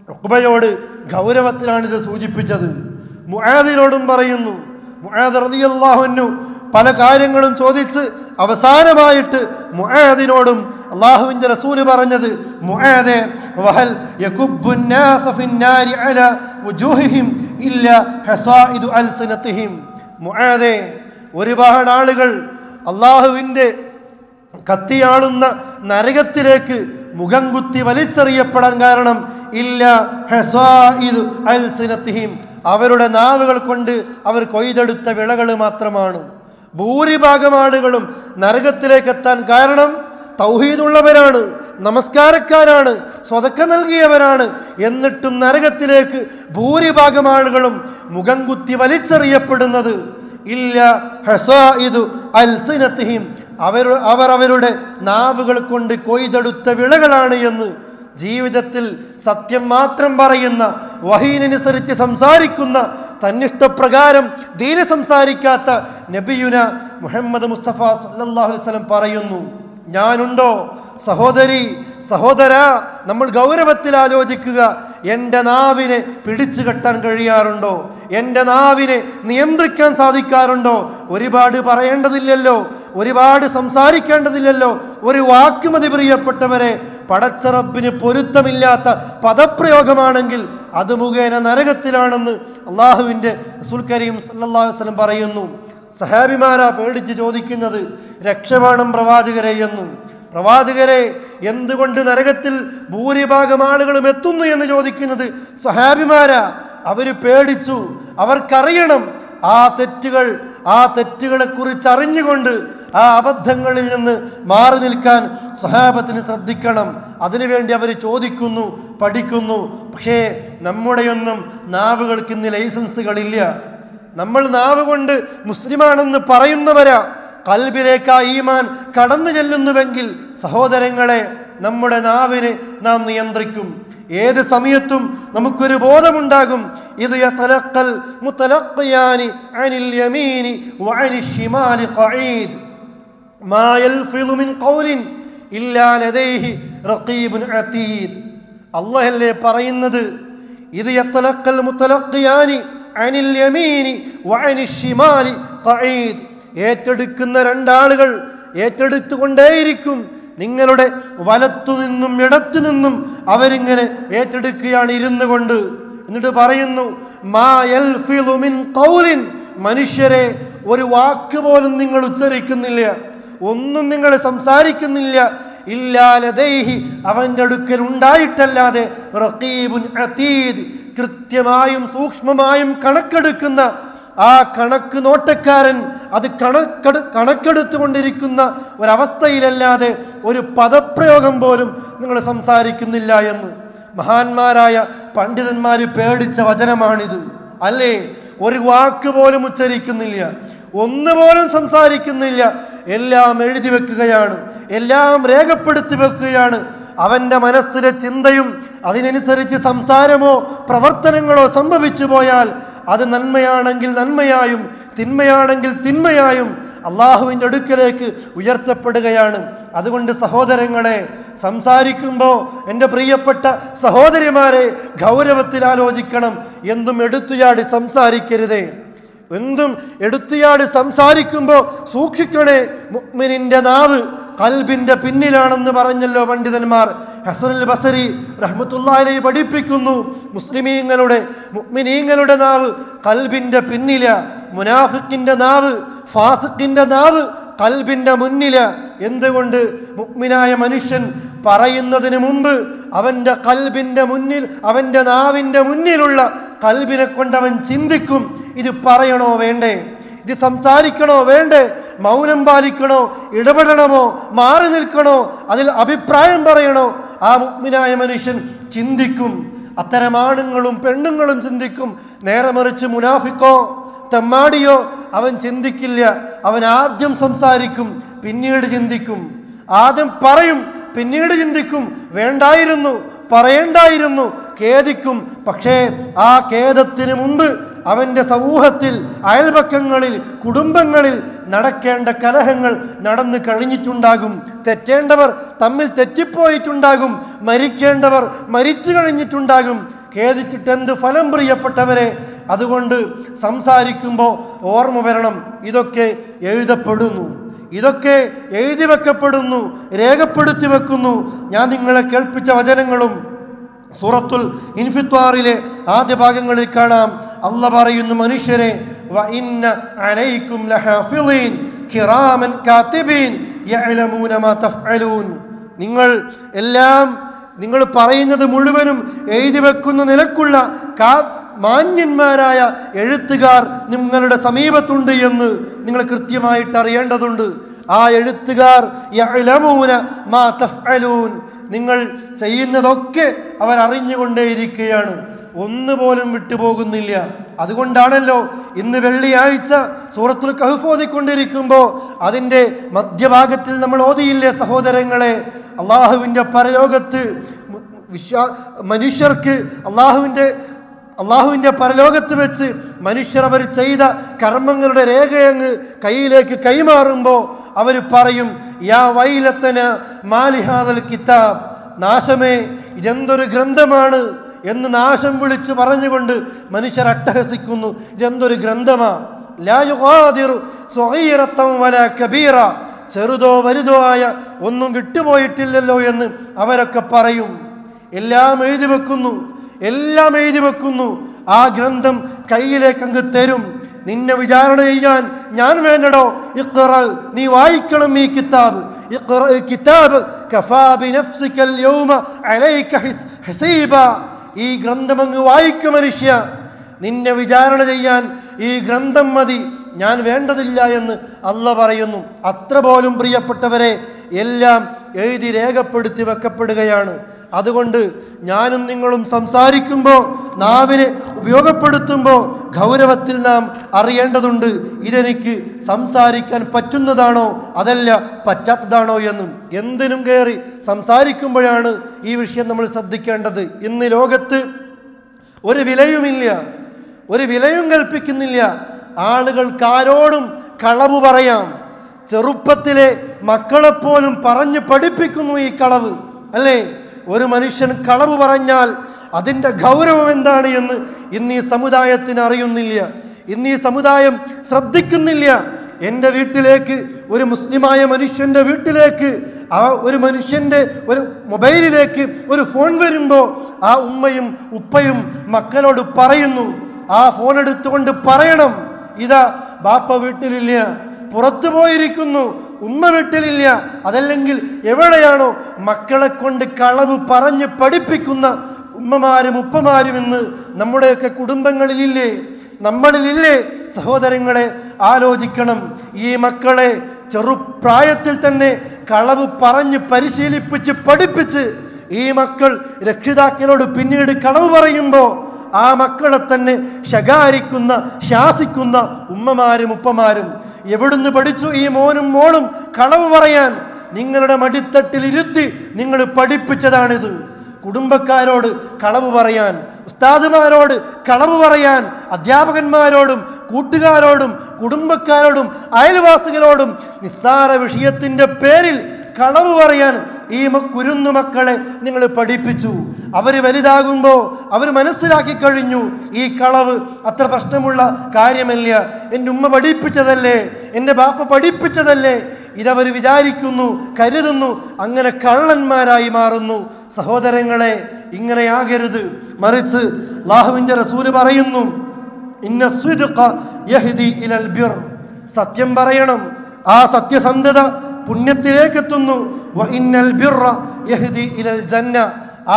ഉഖബയോട് ഗൗരവത്തിലാണിത് സൂചിപ്പിച്ചത്. മുആദിനോടും പറയുന്നു, മുആദ് റളിയല്ലാഹു അൻഹു പല കാര്യങ്ങളും ചോദിച്ച് അവസാനമായിട്ട് മുആദിനോടും അല്ലാഹുവിൻ്റെ റസൂൽ പറഞ്ഞത്, മുആദേ വഹൽ യകുബ്ബുൻ നാസ ഫിന്നാരി അലാ വുജൂഹിഹിം ഇല്ലാ ഹസായിദു അൽസിനതിഹിം. മുആദേ, ഒരുപാട് ആളുകൾ അല്ലാഹുവിൻ്റെ കത്തിയാളുന്ന നരകത്തിലേക്ക് മുഖം കുത്തി വലിച്ചെറിയപ്പെടാൻ കാരണം ഇല്ല ഹസായിദു അൽസിനതിഹിം, അവരുടെ നാവുകൾ കൊണ്ട് അവർ കൊയ്തെടുത്ത വിളകൾ മാത്രമാണ്. ഭൂരിഭാഗം ആളുകളും നരകത്തിലേക്ക് എത്താൻ കാരണം തൗഹീദുള്ളവരാണ്, നമസ്കാരക്കാരാണ്, സ്വതക്ക നൽകിയവരാണ്. എന്നിട്ടും നരകത്തിലേക്ക് ഭൂരിഭാഗം ആളുകളും മുഖം കുത്തി വലിച്ചെറിയപ്പെടുന്നത് ഇല്ല ഹസായിദു അൽസിനതിഹിം, അവർ അവരുടെ നാവുകൾ കൊണ്ട് കൊയ്തെടുത്ത വിളകളാണ് എന്ന് ജീവിതത്തിൽ സത്യം മാത്രം പറയുന്ന, വഹീനനുസരിച്ച് സംസാരിക്കുന്ന, തന്നിഷ്ടപ്രകാരം ദീന സംസാരിക്കാത്ത നബിയുന മുഹമ്മദ് മുസ്തഫ സല്ലല്ലാഹു അലൈഹി വസല്ലം പറയുന്നു. ഞാനുണ്ടോ സഹോദരി, സഹോദര, നമ്മൾ ഗൗരവത്തിൽ ആലോചിക്കുക. എൻ്റെ നാവിനെ പിടിച്ചു കെട്ടാൻ കഴിയാറുണ്ടോ? എൻ്റെ നാവിനെ നിയന്ത്രിക്കാൻ സാധിക്കാറുണ്ടോ? ഒരുപാട് പറയേണ്ടതില്ലല്ലോ, ഒരുപാട് സംസാരിക്കേണ്ടതില്ലല്ലോ. ഒരു വാക്ക് മതി പ്രിയപ്പെട്ടവരെ. പടച്ച റബ്ബിന് പൊരുത്തമില്ലാത്ത പദപ്രയോഗമാണെങ്കിൽ അത് മുഖേന നരകത്തിലാണെന്ന് അള്ളാഹുവിൻ്റെ റസൂൽ കരീം സല്ലല്ലാഹു അലൈഹി വസല്ലം പറയുന്നു. സഹാബിമാരാ പേടിച്ച് ചോദിക്കുന്നത്, രക്ഷ വേണം പ്രവാചകരെ എന്ന്. പ്രവാചകരെ, എന്തുകൊണ്ട് നരകത്തിൽ ഭൂരിഭാഗം ആളുകളും എത്തുന്നു എന്ന് ചോദിക്കുന്നത് സഹാബിമാരാ. അവർ പേടിച്ചു. അവർക്കറിയണം ആ തെറ്റുകളെ കുറിച്ച് അറിഞ്ഞുകൊണ്ട് ആ അബദ്ധങ്ങളിൽ നിന്ന് മാറി നിൽക്കാൻ സ്വഹാബത്തിന് ശ്രദ്ധിക്കണം. അതിനുവേണ്ടി അവർ ചോദിക്കുന്നു, പഠിക്കുന്നു. പക്ഷേ നമ്മുടെയൊന്നും നാവുകൾക്ക് ഇന്ന് ലൈസൻസുകളില്ല. നമ്മൾ നാവ് കൊണ്ട് മുസ്ലിമാണെന്ന് പറയുന്നവരാ. കൽബിലേക്ക് ആ ഈമാൻ കടന്നു ചെല്ലുന്നുവെങ്കിൽ സഹോദരങ്ങളെ, നമ്മുടെ നാവിനെ നാം നിയന്ത്രിക്കും. ഏത് സമയത്തും നമുക്കൊരു ബോധമുണ്ടാകും. ഇത് യതലഖൽ മുതലഖിയാനി അനിൽ യമീനി വഅനിൽ ശിമാലി ഖഈദ് മാ യൽഫിളു മിൻ ഖൗലിൻ ഇല്ലാ ലദൈഹി റഖീബുൻ അതീദ്. അല്ലാഹല്ലേ പറയുന്നത്, ഇത് യതലഖൽ മുതലഖിയാനി അനിൽ യമീനി വഅനിൽ ശിമാലി ഖഈദ്. ഏറ്റെടുക്കുന്ന രണ്ടാളുകൾ ഏറ്റെടുത്തുകൊണ്ടേയിരിക്കും. നിങ്ങളുടെ വലത്തുനിന്നും ഇടത്തു നിന്നും അവരിങ്ങനെ ഏറ്റെടുക്കുകയാണ് ഇരുന്നു കൊണ്ട്. എന്നിട്ട് പറയുന്നു, മാ യൽഫിളു മിൻ ഖൗലിൻ, മനുഷ്യരെ ഒരു വാക്ക് പോലും നിങ്ങൾ ഉച്ചരിക്കുന്നില്ല, ഒന്നും നിങ്ങൾ സംസാരിക്കുന്നില്ല. ഇല്ലാ ലദൈഹി, അവൻ്റെ അടുക്കൽ ഉണ്ടായിട്ടല്ലാതെ റഖീബുൻ അതീദ്, കൃത്യമായും സൂക്ഷ്മമായും കണക്കെടുക്കുന്ന ആ കണക്ക് നോട്ടക്കാരൻ, അത് കണക്കെടുത്തുകൊണ്ടിരിക്കുന്ന ഒരവസ്ഥയിലല്ലാതെ ഒരു പദപ്രയോഗം പോലും നിങ്ങൾ സംസാരിക്കുന്നില്ല എന്ന് മഹാന്മാരായ പണ്ഡിതന്മാർ പേടിച്ച വചനമാണിത്. അല്ലേ? ഒരു വാക്ക് പോലും ഉച്ചരിക്കുന്നില്ല, ഒന്നുപോലും സംസാരിക്കുന്നില്ല. എല്ലാം എഴുതി വെക്കുകയാണ്, എല്ലാം രേഖപ്പെടുത്തി വെക്കുകയാണ്. അവൻ്റെ മനസ്സിലെ ചിന്തയും അതിനനുസരിച്ച് സംസാരമോ പ്രവർത്തനങ്ങളോ സംഭവിച്ചു പോയാൽ അത് നന്മയാണെങ്കിൽ നന്മയായും തിന്മയാണെങ്കിൽ തിന്മയായും അള്ളാഹുവിൻ്റെ അടുക്കലേക്ക് ഉയർത്തപ്പെടുകയാണ്. അതുകൊണ്ട് സഹോദരങ്ങളെ, സംസാരിക്കുമ്പോൾ എൻ്റെ പ്രിയപ്പെട്ട സഹോദരിമാരെ ഗൗരവത്തിൽ ആലോചിക്കണം. എന്തും എടുത്തുചാടി സംസാരിക്കരുതേ. എന്തും എടുത്തുയാടി സംസാരിക്കുമ്പോൾ സൂക്ഷിക്കണേ. മുഅ്മിനിന്റെ നാവ് ഖൽബിന്റെ പിന്നിലാണെന്ന് പറഞ്ഞല്ലോ പണ്ഡിതന്മാർ. ഹസനുൽ ബസരി റഹ്മത്തുള്ളാഹി അലൈഹി പഠിപ്പിക്കുന്നു, മുഅ്മിനീങ്ങളുടെ നാവ് ഖൽബിന്റെ പിന്നില, മുനാഫിക്കിന്റെ നാവ്, ഫാസിഖിന്റെ നാവ് ഖൽബിന്റെ മുന്നില. എന്തുകൊണ്ട്? മുഅ്മിനായ മനുഷ്യൻ പറയുന്നതിന് മുമ്പ് അവൻ്റെ ഖൽബിന്റെ മുന്നിൽ, അവൻ്റെ നാവിൻ്റെ മുന്നിലുള്ള ഖൽബിനെ കൊണ്ട് അവൻ ചിന്തിക്കും. ഇത് പറയണോ വേണ്ടേ? ഇത് സംസാരിക്കണോ വേണ്ടേ? മൗനം പാലിക്കണോ? ഇടപെടണമോ? മാറി നിൽക്കണോ? അതിൽ അഭിപ്രായം പറയണോ? ആ മുഅ്മിനായ മനുഷ്യൻ ചിന്തിക്കും. അത്തരം ആണുങ്ങളും പെണ്ണുങ്ങളും ചിന്തിക്കും. നേരെ മറിച്ച് മുനാഫിക്കോ തെമ്മാടിയോ അവൻ ചിന്തിക്കില്ല. അവൻ ആദ്യം സംസാരിക്കും, പിന്നീട് ചിന്തിക്കും. ആദ്യം പറയും, പിന്നീട് ചിന്തിക്കും. വേണ്ടായിരുന്നു, പറയേണ്ടായിരുന്നു, ഖേദിക്കും. പക്ഷേ ആ ഖേദത്തിന് മുമ്പ് അവൻ്റെ സമൂഹത്തിൽ, അയൽപക്കങ്ങളിൽ, കുടുംബങ്ങളിൽ നടക്കേണ്ട കലഹങ്ങൾ നടന്നു കഴിഞ്ഞിട്ടുണ്ടാകും. തെറ്റേണ്ടവർ തമ്മിൽ തെറ്റിപ്പോയിട്ടുണ്ടാകും. മരിക്കേണ്ടവർ മരിച്ചു കഴിഞ്ഞിട്ടുണ്ടാകും. ഖേദിച്ചിട്ട് എന്ത് ഫലം പ്രിയപ്പെട്ടവരെ? അതുകൊണ്ട് സംസാരിക്കുമ്പോൾ ഓർമ്മ വരണം, ഇതൊക്കെ എഴുതപ്പെടുന്നു, ഇതൊക്കെ എഴുതി വെക്കപ്പെടുന്നു, രേഖപ്പെടുത്തി വെക്കുന്നു. ഞാൻ നിങ്ങളെ കേൾപ്പിച്ച വചനങ്ങളും സൂറത്തുൽ ഇൻഫിത്വാറിലെ ആദ്യ ഭാഗങ്ങളിൽ കാണാം. അല്ലാഹ് പറയുന്നു, മനുഷ്യരെ വഇന്ന അലൈക്കും ലഹാഫിളീൻ കിറാമൻ കാതിബീൻ യഅലമൂന മാ തഫ്അലൂൻ. നിങ്ങൾ പറയുന്നത് മുഴുവനും എഴുതി വെക്കുന്ന നിലക്കുള്ള മാന്യന്മാരായ എഴുത്തുകാർ നിങ്ങളുടെ സമീപത്തുണ്ട് എന്ന് നിങ്ങൾ കൃത്യമായിട്ട് അറിയേണ്ടതുണ്ട്. ആ എഴുത്തുകാർ യഅലമൂന മാ തഫ്അലൂൻ, നിങ്ങൾ ചെയ്യുന്നതൊക്കെ അവർ അറിഞ്ഞുകൊണ്ടേയിരിക്കുകയാണ്, ഒന്നുപോലും വിട്ടുപോകുന്നില്ല. അതുകൊണ്ടാണല്ലോ ഇന്ന് വെള്ളിയാഴ്ച സൂറത്തുൽ കഹ്ഫ് ഓതിക്കൊണ്ടിരിക്കുമ്പോൾ അതിൻ്റെ മധ്യഭാഗത്തിൽ നമ്മൾ ഓതിയില്ലേ സഹോദരങ്ങളെ, അള്ളാഹുവിൻ്റെ പരലോകത്ത് മനുഷ്യർക്ക് അള്ളാഹുവിൻ്റെ പരലോകത്ത് വെച്ച് മനുഷ്യർ അവർ ചെയ്ത കർമ്മങ്ങളുടെ രേഖയങ്ങ് കയ്യിലേക്ക് കൈമാറുമ്പോൾ അവർ പറയും, യാ വൈലത്തന മാലിഹാദൽ കിതാബ്, നാശമേ ഇതെന്തൊരു ഗ്രന്ഥമാണ് എന്ന് നാശം വിളിച്ചു പറഞ്ഞുകൊണ്ട് മനുഷ്യർ അട്ടഹസിക്കുന്നു. ഇതെന്തൊരു ഗ്രന്ഥമാ, ലാ യുഗാദിറു സ്വഗീറത്തൻ വലാ കബീറ, ചെറുതോ വലുതോ ആയ ഒന്നും വിട്ടുപോയിട്ടില്ലല്ലോ എന്ന് അവരൊക്കെ പറയും. എല്ലാം എഴുതി വെക്കുന്നു. ആ ഗ്രന്ഥം കയ്യിലേക്ക് അങ്ങ് തരും. നിന്നെ വിചാരണ ചെയ്യാൻ ഞാൻ വേണ്ടടോ, ഇഖ്റ, നീ വായിക്കണം ഈ കിതാബ്. ഇഖ്റ കിതാബ് കഫാ ബിനഫ്സികൽ യൗമ അലൈക ഹസീബ, ഈ ഗ്രന്ഥം അങ്ങ് വായിക്കും മനുഷ്യ, നിന്നെ വിചാരണ ചെയ്യാൻ ഈ ഗ്രന്ഥം മതി, ഞാൻ വേണ്ടതില്ല എന്ന് അല്ലാഹ് പറയുന്നു. അത്ര പോലും പ്രിയപ്പെട്ടവരെ എല്ലാം എഴുതി രേഖപ്പെടുത്തി വെക്കപ്പെടുകയാണ്. അതുകൊണ്ട് ഞാനും നിങ്ങളും സംസാരിക്കുമ്പോൾ, നാവിനെ ഉപയോഗപ്പെടുത്തുമ്പോൾ ഗൗരവത്തിൽ നാം അറിയേണ്ടതുണ്ട്, ഇതെനിക്ക് സംസാരിക്കാൻ പറ്റുന്നതാണോ അതല്ല പറ്റാത്തതാണോ എന്നും. എന്തിനും കയറി സംസാരിക്കുമ്പോഴാണ് ഈ വിഷയം നമ്മൾ ശ്രദ്ധിക്കേണ്ടത്. ഇന്ന് ലോകത്ത് ഒരു വിലയും കൽപ്പിക്കുന്നില്ല. ആളുകൾക്കാരോടും കളവ് പറയാം. ചെറുപ്പത്തിലെ മക്കളെപ്പോലും പറഞ്ഞു പഠിപ്പിക്കുന്നു ഈ കളവ്, അല്ലേ? ഒരു മനുഷ്യൻ കളവ് പറഞ്ഞാൽ അതിൻ്റെ ഗൗരവം എന്താണ് എന്ന് ഇന്ന് ഈ സമുദായത്തിന് അറിയുന്നില്ല, ഇന്ന് ഈ സമുദായം ശ്രദ്ധിക്കുന്നില്ല. എൻ്റെ വീട്ടിലേക്ക്, ഒരു മുസ്ലിമായ മനുഷ്യൻ്റെ വീട്ടിലേക്ക്, ആ ഒരു മനുഷ്യൻ്റെ ഒരു മൊബൈലിലേക്ക് ഒരു ഫോൺ വരുമ്പോൾ ആ ഉമ്മയും ഉപ്പയും മക്കളോട് പറയുന്നു, ആ ഫോൺ എടുത്തുകൊണ്ട് പറയണം, ഇതാ ബാപ്പ വീട്ടിലില്ല, പുറത്തു പോയിരിക്കുന്നു, ഉമ്മ വീട്ടിലില്ല. അതല്ലെങ്കിൽ എവിടെയാണോ മക്കളെ കൊണ്ട് കളവ് പറഞ്ഞ് പഠിപ്പിക്കുന്ന ഉമ്മമാരും ഉപ്പമാരും ഇന്ന് നമ്മുടെയൊക്കെ കുടുംബങ്ങളിലില്ലേ, നമ്മളിലില്ലേ? സഹോദരങ്ങളെ, ആലോചിക്കണം. ഈ മക്കളെ ചെറുപ്രായത്തിൽ തന്നെ കളവ് പറഞ്ഞ് പരിശീലിപ്പിച്ച് പഠിപ്പിച്ച് ഈ മക്കൾ രക്ഷിതാക്കളോട് പിന്നീട് കളവ് പറയുമ്പോൾ ആ മക്കളെ തന്നെ ശകാരിക്കുന്ന, ശാസിക്കുന്ന ഉമ്മമാരും ഉപ്പമാരും. എവിടുന്ന് പഠിച്ചു ഈ മോനും മോളും കളവ് പറയാൻ? നിങ്ങളുടെ മടിത്തട്ടിൽ ഇരുത്തി നിങ്ങൾ പഠിപ്പിച്ചതാണിത്. കുടുംബക്കാരോട് കളവ് പറയാൻ, ഉസ്താദുമാരോട് കളവ് പറയാൻ, അധ്യാപകന്മാരോടും കൂട്ടുകാരോടും കുടുംബക്കാരോടും അയൽവാസികളോടും നിസ്സാര വിഷയത്തിൻ്റെ പേരിൽ കളവ് പറയാൻ ഈ കുരുന്നു മക്കളെ നിങ്ങൾ പഠിപ്പിച്ചു. അവർ വലുതാകുമ്പോൾ അവർ മനസ്സിലാക്കി കഴിഞ്ഞു, ഈ കളവ് അത്ര പ്രശ്നമുള്ള കാര്യമല്ല, എൻ്റെ ഉമ്മ പഠിപ്പിച്ചതല്ലേ, എൻ്റെ ബാപ്പ പഠിപ്പിച്ചതല്ലേ, ഇതവർ വിചാരിക്കുന്നു, കരുതുന്നു. അങ്ങനെ കള്ളന്മാരായി മാറുന്നു. സഹോദരങ്ങളെ, ഇങ്ങനെയാകരുത്. മറിച്ച് അല്ലാഹുവിൻ്റെ റസൂല് പറയുന്നു, ഇന്ന സ്വിദ്ഖ യഹ്ദി ഇലൽ ബിർ, സത്യം പറയണം, ആ സത്യസന്ധത പുണ്യത്തിലേക്ക് എത്തുന്നു. വ ഇന്നൽ ബിർറ യഹ്ദി ഇലൽ ജന്ന,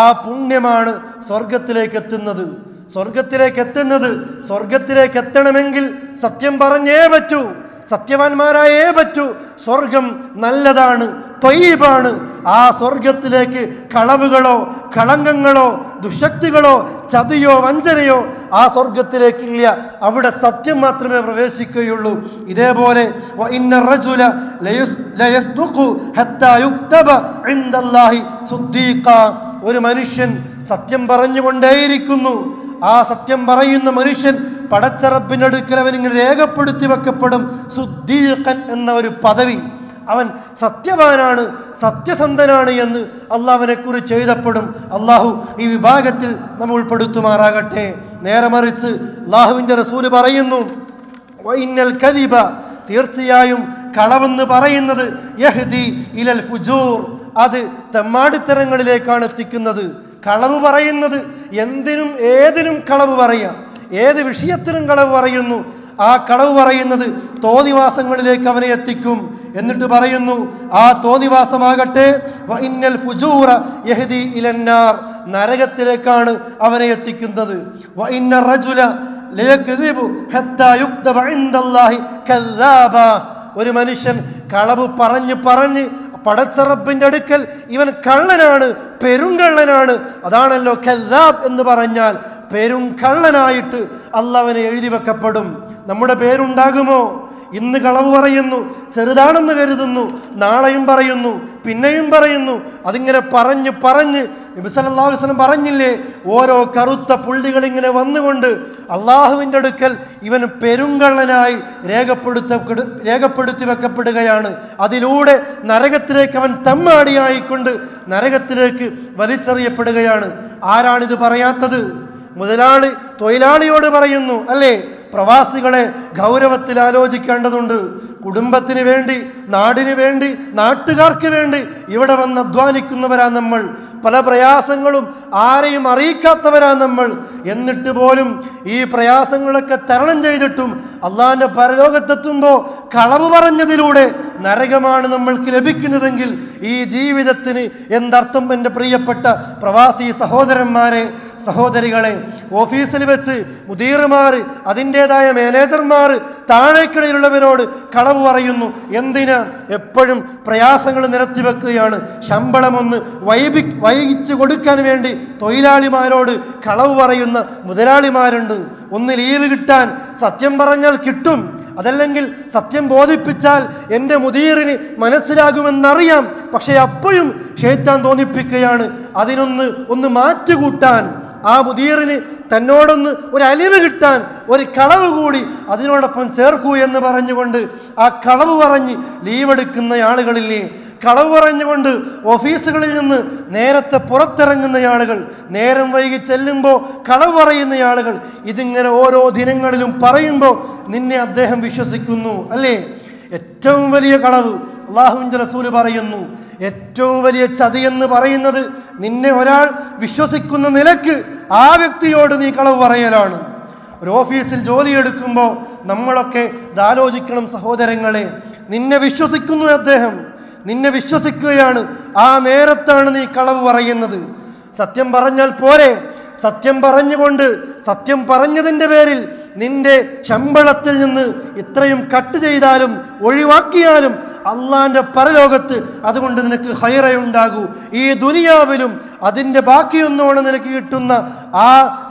ആ പുണ്യമാണ് സ്വർഗത്തിലേക്ക് എത്തുന്നത്. സ്വർഗത്തിലേക്ക് എത്തണമെങ്കിൽ സത്യം പറഞ്ഞേ പറ്റൂ, സത്യവാന്മാരായേ പറ്റൂ. സ്വർഗം നല്ലതാണ്, ത്വയ്യിബാണ്. ആ സ്വർഗത്തിലേക്ക് കളവുകളോ കളങ്കങ്ങളോ ദുശക്തികളോ ചതിയോ വഞ്ചനയോ ആ സ്വർഗത്തിലേക്കില്ല. അവിടെ സത്യം മാത്രമേ പ്രവേശിക്കുകയുള്ളൂ. ഇതേപോലെ വഇന്ന റജുല ലയസ്ദുഖു ഹത്താ യുക്തബ ഇൻദല്ലാഹി സുദ്ദീഖ, ഒരു മനുഷ്യൻ സത്യം പറഞ്ഞുകൊണ്ടേയിരിക്കുന്നു. ആ സത്യം പറയുന്ന മനുഷ്യൻ പടച്ച റബ്ബിന്റെ അടുക്കൽ അവൻ ഇങ്ങനെ രേഖപ്പെടുത്തി വെക്കപ്പെടും. സുദ്ദീഖൻ എന്ന ഒരു പദവി, അവൻ സത്യവാനാണ്, സത്യസന്ധനാണ് എന്ന് അള്ളാഹുവിനെ കുറിച്ച് എഴുതപ്പെടും. അള്ളാഹു ഈ വിഭാഗത്തിൽ നമ്മൾ ഉൾപ്പെടുത്തുമാറാകട്ടെ. നേരെ മറിച്ച് അള്ളാഹുവിൻ്റെ റസൂല് പറയുന്നു, വഇന്നൽ കദിബ, തീർച്ചയായും കളവെന്ന് പറയുന്നത് യഹ്ദി ഇലൽ ഫുജൂർ, അത് തെമ്മാടിത്തരങ്ങളിലേക്കാണ് എത്തിക്കുന്നത്. കളവ് പറയുന്നത് എന്തിനും ഏതിനും കളവ് പറയാം, ഏത് വിഷയത്തിനും കളവ് പറയുന്നു. ആ കളവ് പറയുന്നത് തോന്നിവാസങ്ങളിലേക്ക് അവനെ എത്തിക്കും. എന്നിട്ട് പറയുന്നു, ആ തോന്നിവാസമാകട്ടെ വഇന്നൽ ഫുജൂറ യഹ്ദി ഇലന്നാർ, നരകത്തിലേക്കാണ് അവനെ എത്തിക്കുന്നത്. വഇന്ന റജുല ലയക്ദിബു ഹത്താ യുക്തബ ഇൻദല്ലാഹി കദ്ദാബ, ഒരു മനുഷ്യൻ കളവ് പറഞ്ഞ് പടച്ചറബിന്റെ അടുക്കൽ ഇവൻ കള്ളനാണ്, പെരുങ്കള്ളനാണ്. അതാണല്ലോ കദ്ദാബ് എന്ന് പറഞ്ഞാൽ, പെരുങ്കള്ളനായിട്ട് അള്ളാഹുവിനെ എഴുതി വെക്കപ്പെടും. നമ്മുടെ പേരുണ്ടാകുമോ? ഇന്ന് കളവ് പറയുന്നു, ചെറുതാണെന്ന് കരുതുന്നു, നാളെയും പറയുന്നു, പിന്നെയും പറയുന്നു. അതിങ്ങനെ പറഞ്ഞ് നബി സല്ലല്ലാഹു അലൈഹി വസല്ലം പറഞ്ഞില്ലേ, ഓരോ കറുത്ത പുള്ളികൾ ഇങ്ങനെ വന്നുകൊണ്ട് അള്ളാഹുവിൻ്റെ അടുക്കൽ ഇവൻ പെരുങ്കള്ളനായി രേഖപ്പെടുത്തി വെക്കപ്പെടുകയാണ്. അതിലൂടെ നരകത്തിലേക്ക് അവൻ തമ്മാടിയായിക്കൊണ്ട് നരകത്തിലേക്ക് വലിച്ചെറിയപ്പെടുകയാണ്. ആരാണിത് പറയാത്തത്? മുതലാളി തൊഴിലാളിയോട് പറയുന്നു, അല്ലേ? പ്രവാസികളെ ഗൗരവത്തിൽ ആലോചിക്കേണ്ടതുണ്ട്. കുടുംബത്തിന് വേണ്ടി, നാടിന് വേണ്ടി, നാട്ടുകാർക്ക് വേണ്ടി ഇവിടെ വന്ന് അധ്വാനിക്കുന്നവരാ നമ്മൾ. പല പ്രയാസങ്ങളും ആരെയും അറിയിക്കാത്തവരാ നമ്മൾ. എന്നിട്ട് പോലും ഈ പ്രയാസങ്ങളൊക്കെ തരണം ചെയ്തിട്ടും അള്ളാഹിൻ്റെ പരലോകത്തെത്തുമ്പോൾ കളവ് പറഞ്ഞതിലൂടെ നരകമാണ് നമ്മൾക്ക് ലഭിക്കുന്നതെങ്കിൽ ഈ ജീവിതത്തിന് എന്തർത്ഥം? എൻ്റെ പ്രിയപ്പെട്ട പ്രവാസി സഹോദരന്മാരെ, സഹോദരികളെ, ഓഫീസിൽ വെച്ച് മുദീറുമാർ, അതിൻ്റെതായ മാനേജർമാർ താഴേക്കിടയിലുള്ളവരോട് കളവ് പറയുന്നു. എന്തിനാ? എപ്പോഴും പ്രയാസങ്ങൾ നിരത്തി വെക്കുകയാണ്. ശമ്പളമൊന്ന് വൈകിച്ച് കൊടുക്കാൻ വേണ്ടി തൊഴിലാളിമാരോട് കളവ് പറയുന്ന മുതലാളിമാരുണ്ട്. ഒന്ന് ലീവ് കിട്ടാൻ, സത്യം പറഞ്ഞാൽ കിട്ടും, അതല്ലെങ്കിൽ സത്യം ബോധിപ്പിച്ചാൽ എൻ്റെ മുദീറിന് മനസ്സിലാകുമെന്നറിയാം. പക്ഷേ അപ്പോഴും ശൈത്താൻ തോന്നിപ്പിക്കുകയാണ് അതിനൊന്ന് മാറ്റുകൂട്ടാൻ, ആ മുദീറിന് തന്നോടൊന്ന് ഒരു അലിവ് കിട്ടാൻ ഒരു കളവ് കൂടി അതിനോടൊപ്പം ചേർക്കൂ എന്ന് പറഞ്ഞുകൊണ്ട് ആ കളവ് പറഞ്ഞ് ലീവെടുക്കുന്ന ആളുകളില്ലേ? കളവ് പറഞ്ഞുകൊണ്ട് ഓഫീസുകളിൽ നിന്ന് നേരത്തെ പുറത്തിറങ്ങുന്ന ആളുകൾ, നേരം വൈകി ചെല്ലുമ്പോൾ കളവ് പറയുന്ന ആളുകൾ, ഇതിങ്ങനെ ഓരോ ദിനങ്ങളിലും പറയുമ്പോൾ നിന്നെ അദ്ദേഹം വിശ്വസിക്കുന്നു, അല്ലേ? ഏറ്റവും വലിയ കളവ് അല്ലാഹുവിൻ്റെ റസൂല് പറയുന്നു, ഏറ്റവും വലിയ ചതിയെന്ന് പറയുന്നത് നിന്നെ ഒരാൾ വിശ്വസിക്കുന്ന നിലക്ക് ആ വ്യക്തിയോട് നീ കളവ് പറയലാണ്. ഒരു ഓഫീസിൽ ജോലിയെടുക്കുമ്പോൾ നമ്മളൊക്കെ ഇതാലോചിക്കണം സഹോദരങ്ങളെ. നിന്നെ വിശ്വസിക്കുന്നു അദ്ദേഹം, നിന്നെ വിശ്വസിക്കുകയാണ്, ആ നേരത്താണ് നീ കളവ് പറയുന്നത്. സത്യം പറഞ്ഞാൽ പോരെ, സത്യം പറഞ്ഞുകൊണ്ട് സത്യം പറഞ്ഞതിൻ്റെ പേരിൽ നിന്റെ ശമ്പളത്തിൽ നിന്ന് ഇത്രയും കട്ട് ചെയ്താലും ഒഴിവാക്കിയാലും അള്ളാന്റെ പരലോകത്ത് അതുകൊണ്ട് നിനക്ക് ഹൈറയുണ്ടാകൂ. ഈ ദുനിയാവിലും അതിൻ്റെ ബാക്കിയൊന്നോണം നിനക്ക് കിട്ടുന്ന ആ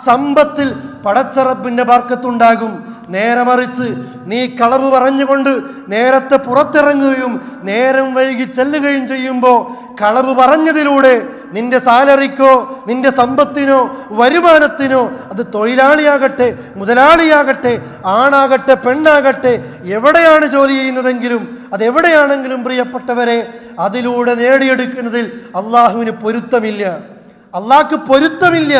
സമ്പത്തിൽ പടച്ചറബിൻ്റെ ബർക്കത്തുണ്ടാകും. നേരെ മറിച്ച് നീ കളവ് പറഞ്ഞുകൊണ്ട് നേരത്തെ പുറത്തിറങ്ങുകയും നേരം വൈകി ചെല്ലുകയും ചെയ്യുമ്പോൾ കളവ് പറഞ്ഞതിലൂടെ നിന്റെ സാലറിക്കോ നിന്റെ സമ്പത്തിനോ വരുമാനത്തിനോ, അത് തൊഴിലാളിയാകട്ടെ മുതലാളിയാകട്ടെ ആണാകട്ടെ പെണ്ണാകട്ടെ എവിടെയാണ് ജോലി ചെയ്യുന്നതെങ്കിലും അതെവിടെയാണെങ്കിലും പ്രിയപ്പെട്ടവരെ, അതിലൂടെ നേടിയെടുക്കുന്നതിൽ അള്ളാഹുവിന് പൊരുത്തമില്ല, അള്ളാഹ്ക്ക് പൊരുത്തമില്ല,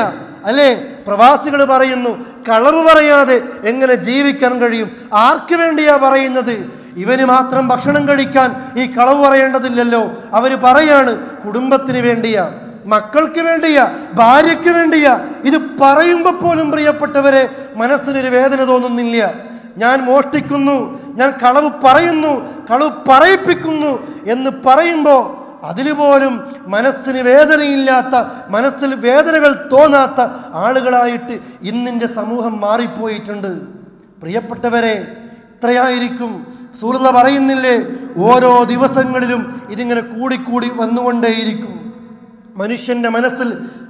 അല്ലേ? പ്രവാസികൾ പറയുന്നു കളവ് പറയാതെ എങ്ങനെ ജീവിക്കാൻ കഴിയും? ആർക്ക് വേണ്ടിയാ പറയുന്നത്? ഇവന് മാത്രം ഭക്ഷണം കഴിക്കാൻ ഈ കളവ് പറയേണ്ടതില്ലല്ലോ. അവർ പറയാണ് കുടുംബത്തിന് വേണ്ടിയാ, മക്കൾക്ക് വേണ്ടിയാ, ഭാര്യയ്ക്ക് വേണ്ടിയാ. ഇത് പറയുമ്പോൾ പോലും പ്രിയപ്പെട്ടവരെ മനസ്സിനൊരു വേദന തോന്നുന്നില്ല. ഞാൻ മോഷ്ടിക്കുന്നു, ഞാൻ കളവ് പറയുന്നു, കളവ് പറയിപ്പിക്കുന്നു എന്ന് പറയുമ്പോൾ അതിലുപോലും മനസ്സിന് വേദനയില്ലാത്ത, മനസ്സിൽ വേദനകൾ തോന്നാത്ത ആളുകളായിട്ട് ഇന്നിൻ്റെ സമൂഹം മാറിപ്പോയിട്ടുണ്ട്. പ്രിയപ്പെട്ടവരെ, ഇത്രയായിരിക്കും. റസൂലുള്ളാഹി പറയുന്നില്ലേ, ഓരോ ദിവസങ്ങളിലും ഇതിങ്ങനെ കൂടിക്കൂടി വന്നുകൊണ്ടേയിരിക്കും. മനുഷ്യൻ്റെ മനസ്സിൽ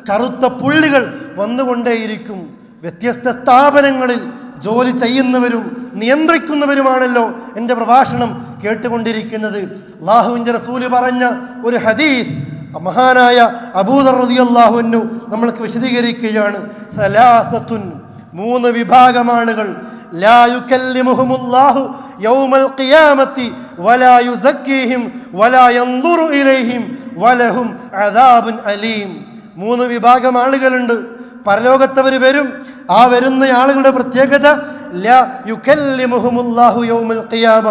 കറുത്ത പുള്ളികൾ വന്നുകൊണ്ടേയിരിക്കും. വ്യത്യസ്ത സ്ഥാപനങ്ങളിൽ ജോലി ചെയ്യുന്നവരും നിയന്ത്രിക്കുന്നവരുമാണല്ലോ എൻ്റെ പ്രഭാഷണം കേട്ടുകൊണ്ടിരിക്കുന്നത്. അല്ലാഹുവിൻ്റെ റസൂല് പറഞ്ഞ ഒരു ഹദീസ് മഹാനായ അബൂദർ റളിയല്ലാഹു അൻഹു നമ്മൾക്ക് വിശദീകരിക്കുകയാണ്. സലാസത്തുൻ, 3 വിഭാഗം ആളുകൾ ലാ യുകല്ലിമുഹുമുല്ലാഹു യൗമൽ ഖിയാമത്തി വലാ യുസക്കീഹിം വലാ യൻദുറു ഇലൈഹിം വലഹും അദാബുൻ അലീം. 3 വിഭാഗം ആളുകളുണ്ട്. പരലോകത്തവർ വരും. ആ വരുന്ന ആളുകളുടെ പ്രത്യേകത ലാ യുകല്ലിമുഹുമുല്ലാഹു യൗമൽ ഖിയാമ,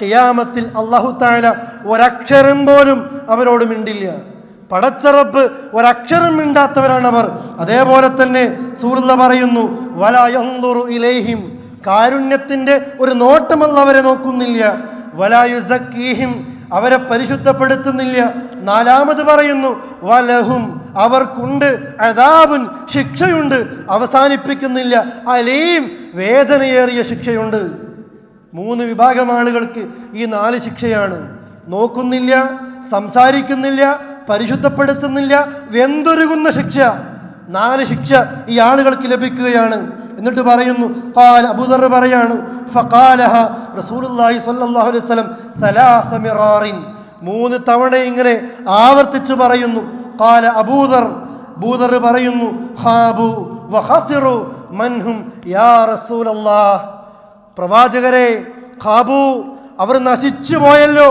ഖിയാമത്തിൽ അല്ലാഹു തആല ഒരക്ഷരം പോലും അവരോട് മിണ്ടില്ല. പടച്ച റബ്ബ് ഒരക്ഷരം മിണ്ടാത്തവരാണവർ. അതേപോലെ തന്നെ സൂറത്ത് പറയുന്നു വലാ യൻദുറു ഇലൈഹിം, കാരുണ്യത്തിന്റെ ഒരു നോട്ടമല്ല അവരെ നോക്കുന്നില്ല. വലാ യുസക്കീഹിം, അവരെ പരിശുദ്ധപ്പെടുത്തുന്നില്ല. 4ാമത് പറയുന്നു വലഹും, അവർക്കുണ്ട് അദാബുൻ, ശിക്ഷയുണ്ട്, അവസാനിപ്പിക്കുന്നില്ല. അലീം, വേദനയേറിയ ശിക്ഷയുണ്ട്. 3 വിഭാഗം ആളുകൾക്ക് ഈ 4 ശിക്ഷയാണ്. നോക്കുന്നില്ല, സംസാരിക്കുന്നില്ല, പരിശുദ്ധപ്പെടുത്തുന്നില്ല, വെന്തൊരുകുന്ന ശിക്ഷ. 4 ശിക്ഷ ഈ ആളുകൾക്ക് ലഭിക്കുകയാണ്. എന്നിട്ട് പറയുന്നു അബൂദർ പറയാണ് ഫഖാലഹ റസൂലുള്ളാഹി സ്വല്ലല്ലാഹു അലൈഹി വസല്ലം 3 മിറാറിൻ, 3 തവണ ഇങ്ങനെ ആവർത്തിച്ചു പറയുന്നു. ഖാല അബൂദർ പറയുന്നു ഖാബു വഖസിറു മൻഹും യാ റസൂലല്ലാഹ്, പ്രവാചകരെ, ഖാബു, അവർ നശിച്ചു പോയല്ലോ,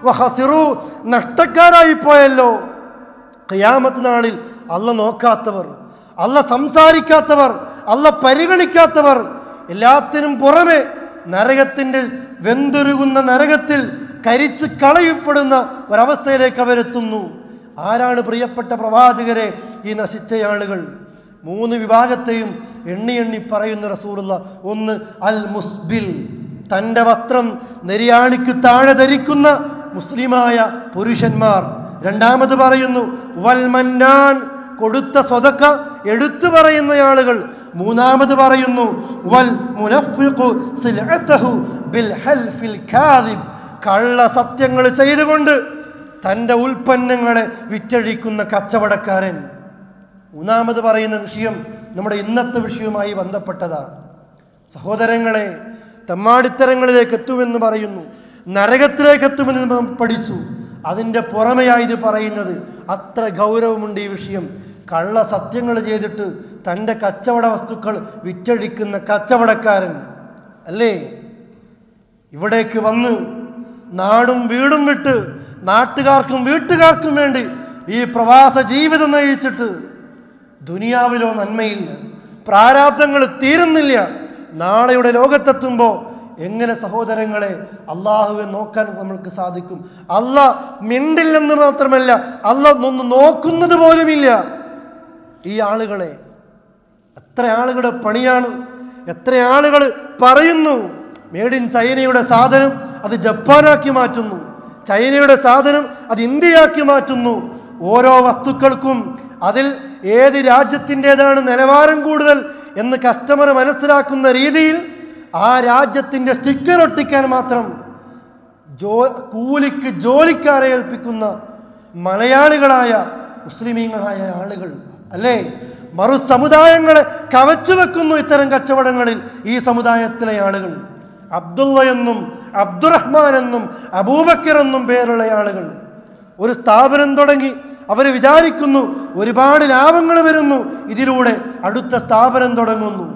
വഖസിറു, നഷ്ടക്കാരായി പോയല്ലോ. ഖിയാമത്ത് നാളിൽ അല്ല നോക്കാത്തവർ, അല്ല സംസാരിക്കാത്തവർ, അല്ല പരിഗണിക്കാത്തവർ, എല്ലാത്തിനും പുറമെ നരകത്തിൻ്റെ വെന്തുരുകുന്ന നരകത്തിൽ കരിച്ച് കളയപ്പെടുന്ന ഒരവസ്ഥയിലേക്ക് അവരെത്തുന്നു. ആരാണ് പ്രിയപ്പെട്ട പ്രവാചകരെ ഈ നശിച്ച ആളുകൾ? 3 വിഭാഗത്തെയും എണ്ണി എണ്ണി പറയുന്ന റസൂലുള്ള. 1 അൽ മുസ്ബിൽ, തൻ്റെ വസ്ത്രം നെരിയാണിക്ക് താഴെ ധരിക്കുന്ന മുസ്ലിമായ പുരുഷന്മാർ. 2ാമത് പറയുന്നു വൽ മന്നാൻ, കൊടുത്ത സ്വതക്ക എടുത്തു പറയുന്ന ആളുകൾ. 3ാമത് പറയുന്നു വൽ മുനഫിഖു സിൽഅതഹു ബിൽ ഹൽഫിൽ കാദിബ്, കള്ള സത്യങ്ങൾ ചെയ്തുകൊണ്ട് തൻ്റെ ഉൽപ്പന്നങ്ങളെ വിറ്റഴിക്കുന്ന കച്ചവടക്കാരൻ. 3ാമത് പറയുന്ന വിഷയം നമ്മുടെ ഇന്നത്തെ വിഷയവുമായി ബന്ധപ്പെട്ടതാണ്. സഹോദരങ്ങളെ, തെമ്മാടിത്തരങ്ങളിലേക്ക് എത്തുമെന്ന് പറയുന്നു, നരകത്തിലേക്ക് എത്തുമെന്ന് നാം പഠിച്ചു. അതിൻ്റെ പുറമെയായി ഇത് പറയുന്നത്. അത്ര ഗൗരവമുണ്ട് ഈ വിഷയം. കള്ള സത്യങ്ങൾ ചെയ്തിട്ട് തൻ്റെ കച്ചവട വസ്തുക്കൾ വിറ്റഴിക്കുന്ന കച്ചവടക്കാരൻ അല്ലേ? ഇവിടേക്ക് വന്ന് നാടും വീടും വിട്ട് നാട്ടുകാർക്കും വീട്ടുകാർക്കും വേണ്ടി ഈ പ്രവാസ ജീവിതം നയിച്ചിട്ട് ദുനിയാവിലോ നന്മയില്ല, പ്രാരാബ്ദങ്ങൾ തീരുന്നില്ല. നാളെയുടെ ലോകത്തെത്തുമ്പോൾ എങ്ങനെ സഹോദരങ്ങളെ അള്ളാഹുവെ നോക്കാൻ നമ്മൾക്ക് സാധിക്കും? അള്ളാഹ് മിണ്ടില്ലെന്ന് മാത്രമല്ല, അള്ളാഹ് ഒന്ന് നോക്കുന്നത് പോലുമില്ല ഈ ആളുകളെ. എത്ര ആളുകളുടെ പണിയാണ്! എത്ര ആളുകൾ പറയുന്നു മേഡ് ഇൻ ചൈനയുടെ സാധനം അത് ജപ്പാനാക്കി മാറ്റുന്നു, ചൈനയുടെ സാധനം അത് ഇന്ത്യയാക്കി മാറ്റുന്നു. ഓരോ വസ്തുക്കൾക്കും അതിൽ ഏത് രാജ്യത്തിൻ്റെതാണ് നിലവാരം കൂടുതൽ എന്ന് കസ്റ്റമർ മനസ്സിലാക്കുന്ന രീതിയിൽ ആ രാജ്യത്തിൻ്റെ സ്റ്റിക്കർ ഒട്ടിക്കാൻ മാത്രം കൂലിക്ക് ജോലിക്കാരെ ഏൽപ്പിക്കുന്ന മലയാളികളായ മുസ്ലിമീങ്ങളായ ആളുകൾ അല്ലേ? മറു സമുദായങ്ങളെ കവച്ചു വെക്കുന്നു ഇത്തരം കച്ചവടങ്ങളിൽ ഈ സമുദായത്തിലെ ആളുകൾ. അബ്ദുള്ള എന്നും അബ്ദുറഹ്മാൻ എന്നും അബൂബക്കർ എന്നും പേരുള്ള ആളുകൾ ഒരു സ്ഥാപനം തുടങ്ങി അവർ വിചാരിക്കുന്നു ഒരുപാട് ലാഭങ്ങൾ വരുന്നു ഇതിലൂടെ. അടുത്ത സ്ഥാപനം തുടങ്ങുന്നു.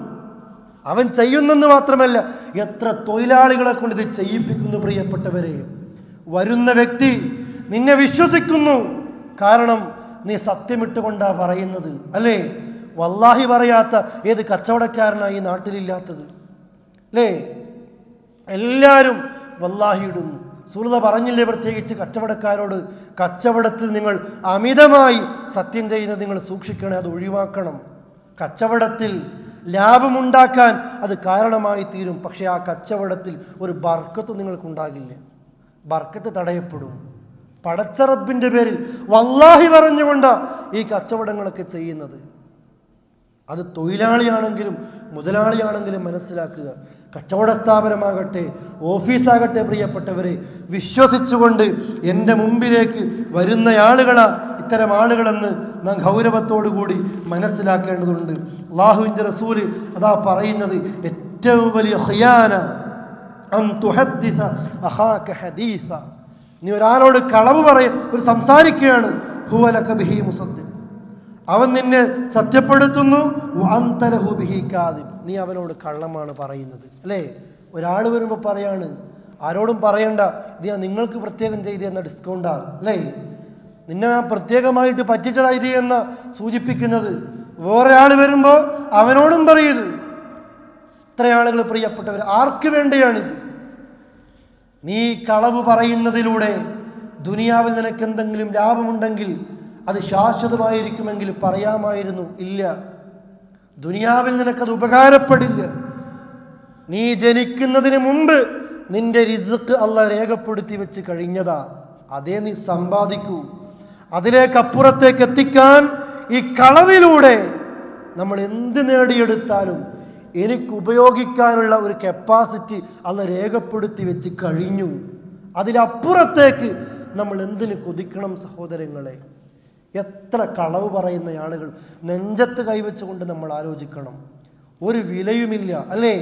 അവൻ ചെയ്യുന്നെന്ന് മാത്രമല്ല, എത്ര തൊഴിലാളികളെ കൊണ്ട് ഇത് ചെയ്യിപ്പിക്കുന്നു. പ്രിയപ്പെട്ടവരെ, വരുന്ന വ്യക്തി നിന്നെ വിശ്വസിക്കുന്നു, കാരണം നീ സത്യമിട്ടുകൊണ്ടാ പറയുന്നത് അല്ലേ? വല്ലാഹി പറയാത്ത ഏത് കച്ചവടക്കാരനാണ് ഈ നാട്ടിലില്ലാത്തത് അല്ലേ? എല്ലാവരും വല്ലാഹി ഇടുന്നു. സൂറത്ത് പറഞ്ഞില്ലേ പ്രത്യേകിച്ച് കച്ചവടക്കാരോട്, കച്ചവടത്തിൽ നിങ്ങൾ അമിതമായി സത്യം ചെയ്യുന്നത് നിങ്ങൾ സൂക്ഷിക്കണേ, അത് ഒഴിവാക്കണം. കച്ചവടത്തിൽ ലാഭമുണ്ടാക്കാൻ അത് കാരണമായി തീരും, പക്ഷേ ആ കച്ചവടത്തിൽ ഒരു ബർക്കത്ത് നിങ്ങൾക്കുണ്ടാകില്ല, ബർക്കത്ത് തടയപ്പെടും. പടച്ച റബ്ബിൻ്റെ പേരിൽ വല്ലാഹി പറഞ്ഞുകൊണ്ടാണ് ഈ കച്ചവടങ്ങളൊക്കെ ചെയ്യുന്നത്. അത് തൊഴിലാളിയാണെങ്കിലും മുതലാളിയാണെങ്കിലും മനസ്സിലാക്കുക. കച്ചവട സ്ഥാപനമാകട്ടെ ഓഫീസാകട്ടെ പ്രിയപ്പെട്ടവരെ, വിശ്വസിച്ചുകൊണ്ട് എൻ്റെ മുമ്പിലേക്ക് വരുന്ന ആളുകളാ ഇത്തരം ആളുകളെന്ന് നാം ഗൗരവത്തോടു കൂടി മനസ്സിലാക്കേണ്ടതുണ്ട്. അല്ലാഹുവിൻ്റെ റസൂല് അതാ പറയുന്നത്, ഏറ്റവും വലിയ ഖിയാന അൻ തുഹദ്ദിസ അഖാക ഹദീസ, നീ ഒരാളോട് കളവ് ഒരു സംസാരിക്കുകയാണ്, ഹുവ ലക ബിഹി മുസദ്ദിഖ്, അവൻ നിന്നെ സത്യപ്പെടുത്തുന്നു, വഅൻത ലഹു ബിഹി കാദിബ്, നീ അവനോട് കള്ളമാണ് പറയുന്നത്. അല്ലേ? ഒരാൾ വരുമ്പോൾ പറയാണ്, ആരോടും പറയണ്ട, ഇത് ഞാൻ നിങ്ങൾക്ക് പ്രത്യേകം ചെയ്ത് എന്ന ഡിസ്കൗണ്ടാണ്, അല്ലേ? നിന്നെ ഞാൻ പ്രത്യേകമായിട്ട് പറ്റിച്ചതാ ഇത് എന്ന സൂചിപ്പിക്കുന്നത്. വേറെ ആൾ വരുമ്പോൾ അവനോടും പറയത്. ഇത്ര ആളുകൾ പ്രിയപ്പെട്ടവർ, ആർക്ക് വേണ്ടിയാണിത്? നീ കളവ് പറയുന്നതിലൂടെ ദുനിയാവിൽ നിനക്ക് എന്തെങ്കിലും ലാഭമുണ്ടെങ്കിൽ അത് ശാശ്വതമായിരിക്കുമെങ്കിൽ പറയാമായിരുന്നു. ഇല്ല, ദുനിയാവിൽ നിനക്കത് ഉപകാരപ്പെടില്ല. നീ ജനിക്കുന്നതിന് മുമ്പ് നിന്റെ റിസ്ക് അല്ലാഹ് രേഖപ്പെടുത്തി വെച്ച് കഴിഞ്ഞതാ. അതേ നീ സമ്പാദിക്കൂ. അതിലേക്കപ്പുറത്തേക്ക് എത്തിക്കാൻ ഈ കളവിലൂടെ നമ്മൾ എന്ത് നേടിയെടുത്താലും എനിക്ക് ഉപയോഗിക്കാനുള്ള ഒരു കപ്പാസിറ്റി അല്ലാഹ് രേഖപ്പെടുത്തി വെച്ച് കഴിഞ്ഞു. അതിലപ്പുറത്തേക്ക് നമ്മൾ എന്തിന് കൊതിക്കണം സഹോദരങ്ങളെ? എത്ര കളവ് പറയുന്ന ആളുകൾ നെഞ്ചത്ത് കൈവച്ചുകൊണ്ട് നമ്മൾ ആലോചിക്കണം. ഒരു വിലയുമില്ല, അല്ലേ?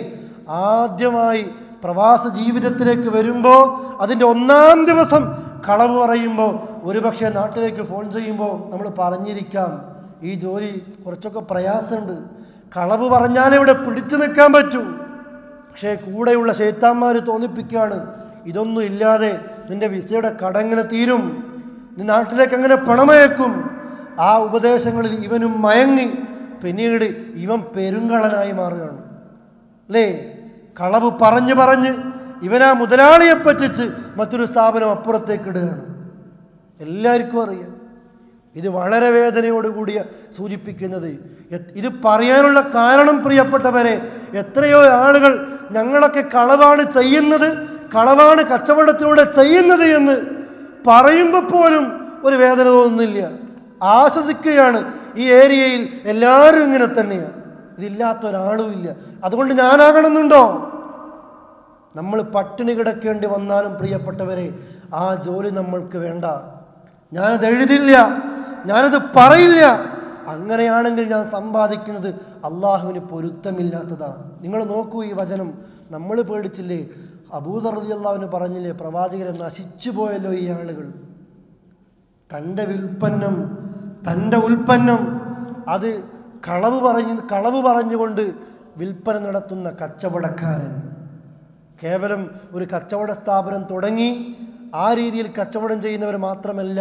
ആദ്യമായി പ്രവാസ ജീവിതത്തിലേക്ക് വരുമ്പോൾ അതിൻ്റെ ഒന്നാം ദിവസം കളവ് പറയുമ്പോൾ ഒരുപക്ഷെ നാട്ടിലേക്ക് ഫോൺ ചെയ്യുമ്പോൾ നമ്മൾ പറഞ്ഞിരിക്കാം, ഈ ജോലി കുറച്ചൊക്കെ പ്രയാസമുണ്ട്, കളവ് പറഞ്ഞാലേ ഇവിടെ പിടിച്ചു നിൽക്കാൻ പറ്റൂ. പക്ഷേ കൂടെയുള്ള ശൈത്താന്മാർ തോന്നിപ്പിക്കുകയാണ്, ഇതൊന്നും ഇല്ലാതെ നിന്റെ വിസയുടെ കടങ്ങനെ തീരും, നീ നാട്ടിലേക്ക് അങ്ങനെ പണമയക്കും. ആ ഉപദേശങ്ങളിൽ ഇവനും മയങ്ങി പിന്നീട് ഇവൻ പെരുങ്കള്ളനായി മാറുകയാണ്, അല്ലേ? കളവ് പറഞ്ഞ് പറഞ്ഞ് ഇവനാ മുതലാളിയെ പറ്റിച്ച് മറ്റൊരു സ്ഥാപനം അപ്പുറത്തേക്ക് ഇടുകയാണ്. എല്ലാവർക്കും അറിയാം. ഇത് വളരെ വേദനയോടുകൂടിയ സൂചിപ്പിക്കുന്നത്. ഇത് പറയാനുള്ള കാരണം പ്രിയപ്പെട്ടവരെ, എത്രയോ ആളുകൾ ഞങ്ങളൊക്കെ കളവാണ് ചെയ്യുന്നത്, കളവാണ് കച്ചവടത്തിലൂടെ ചെയ്യുന്നത് എന്ന് പറയുമ്പോൾ പോലും ഒരു വേദന തോന്നുന്നില്ല, ആശ്വസിക്കുകയാണ്. ഈ ഏരിയയിൽ എല്ലാവരും ഇങ്ങനെ തന്നെയാണ്, ഇതില്ലാത്ത ഒരാളും ഇല്ല. അതുകൊണ്ട് ഞാനാകണമെന്നുണ്ടോ? നമ്മൾ പട്ടിണി കിടക്കേണ്ടി വന്നാലും പ്രിയപ്പെട്ടവരെ ആ ജോലി നമ്മൾക്ക് വേണ്ട. ഞാനത് എഴുതില്ല, ഞാനത് പറയില്ല. അങ്ങനെയാണെങ്കിൽ ഞാൻ സമ്പാദിക്കുന്നത് അള്ളാഹുവിന് പൊരുത്തമില്ലാത്തതാണ്. നിങ്ങൾ നോക്കൂ, ഈ വചനം നമ്മൾ പേടിച്ചില്ലേ? അബൂദർ റളിയല്ലാഹു പറഞ്ഞില്ലേ, പ്രവാചകരെ നശിച്ചു പോയല്ലോ ഈ ആളുകൾ. തൻ്റെ ഉൽപ്പന്നം അത് കളവ് പറഞ്ഞുകൊണ്ട് വിൽപ്പന നടത്തുന്ന കച്ചവടക്കാരൻ. കേവലം ഒരു കച്ചവട സ്ഥാപനം തുടങ്ങി ആ രീതിയിൽ കച്ചവടം ചെയ്യുന്നവർ മാത്രമല്ല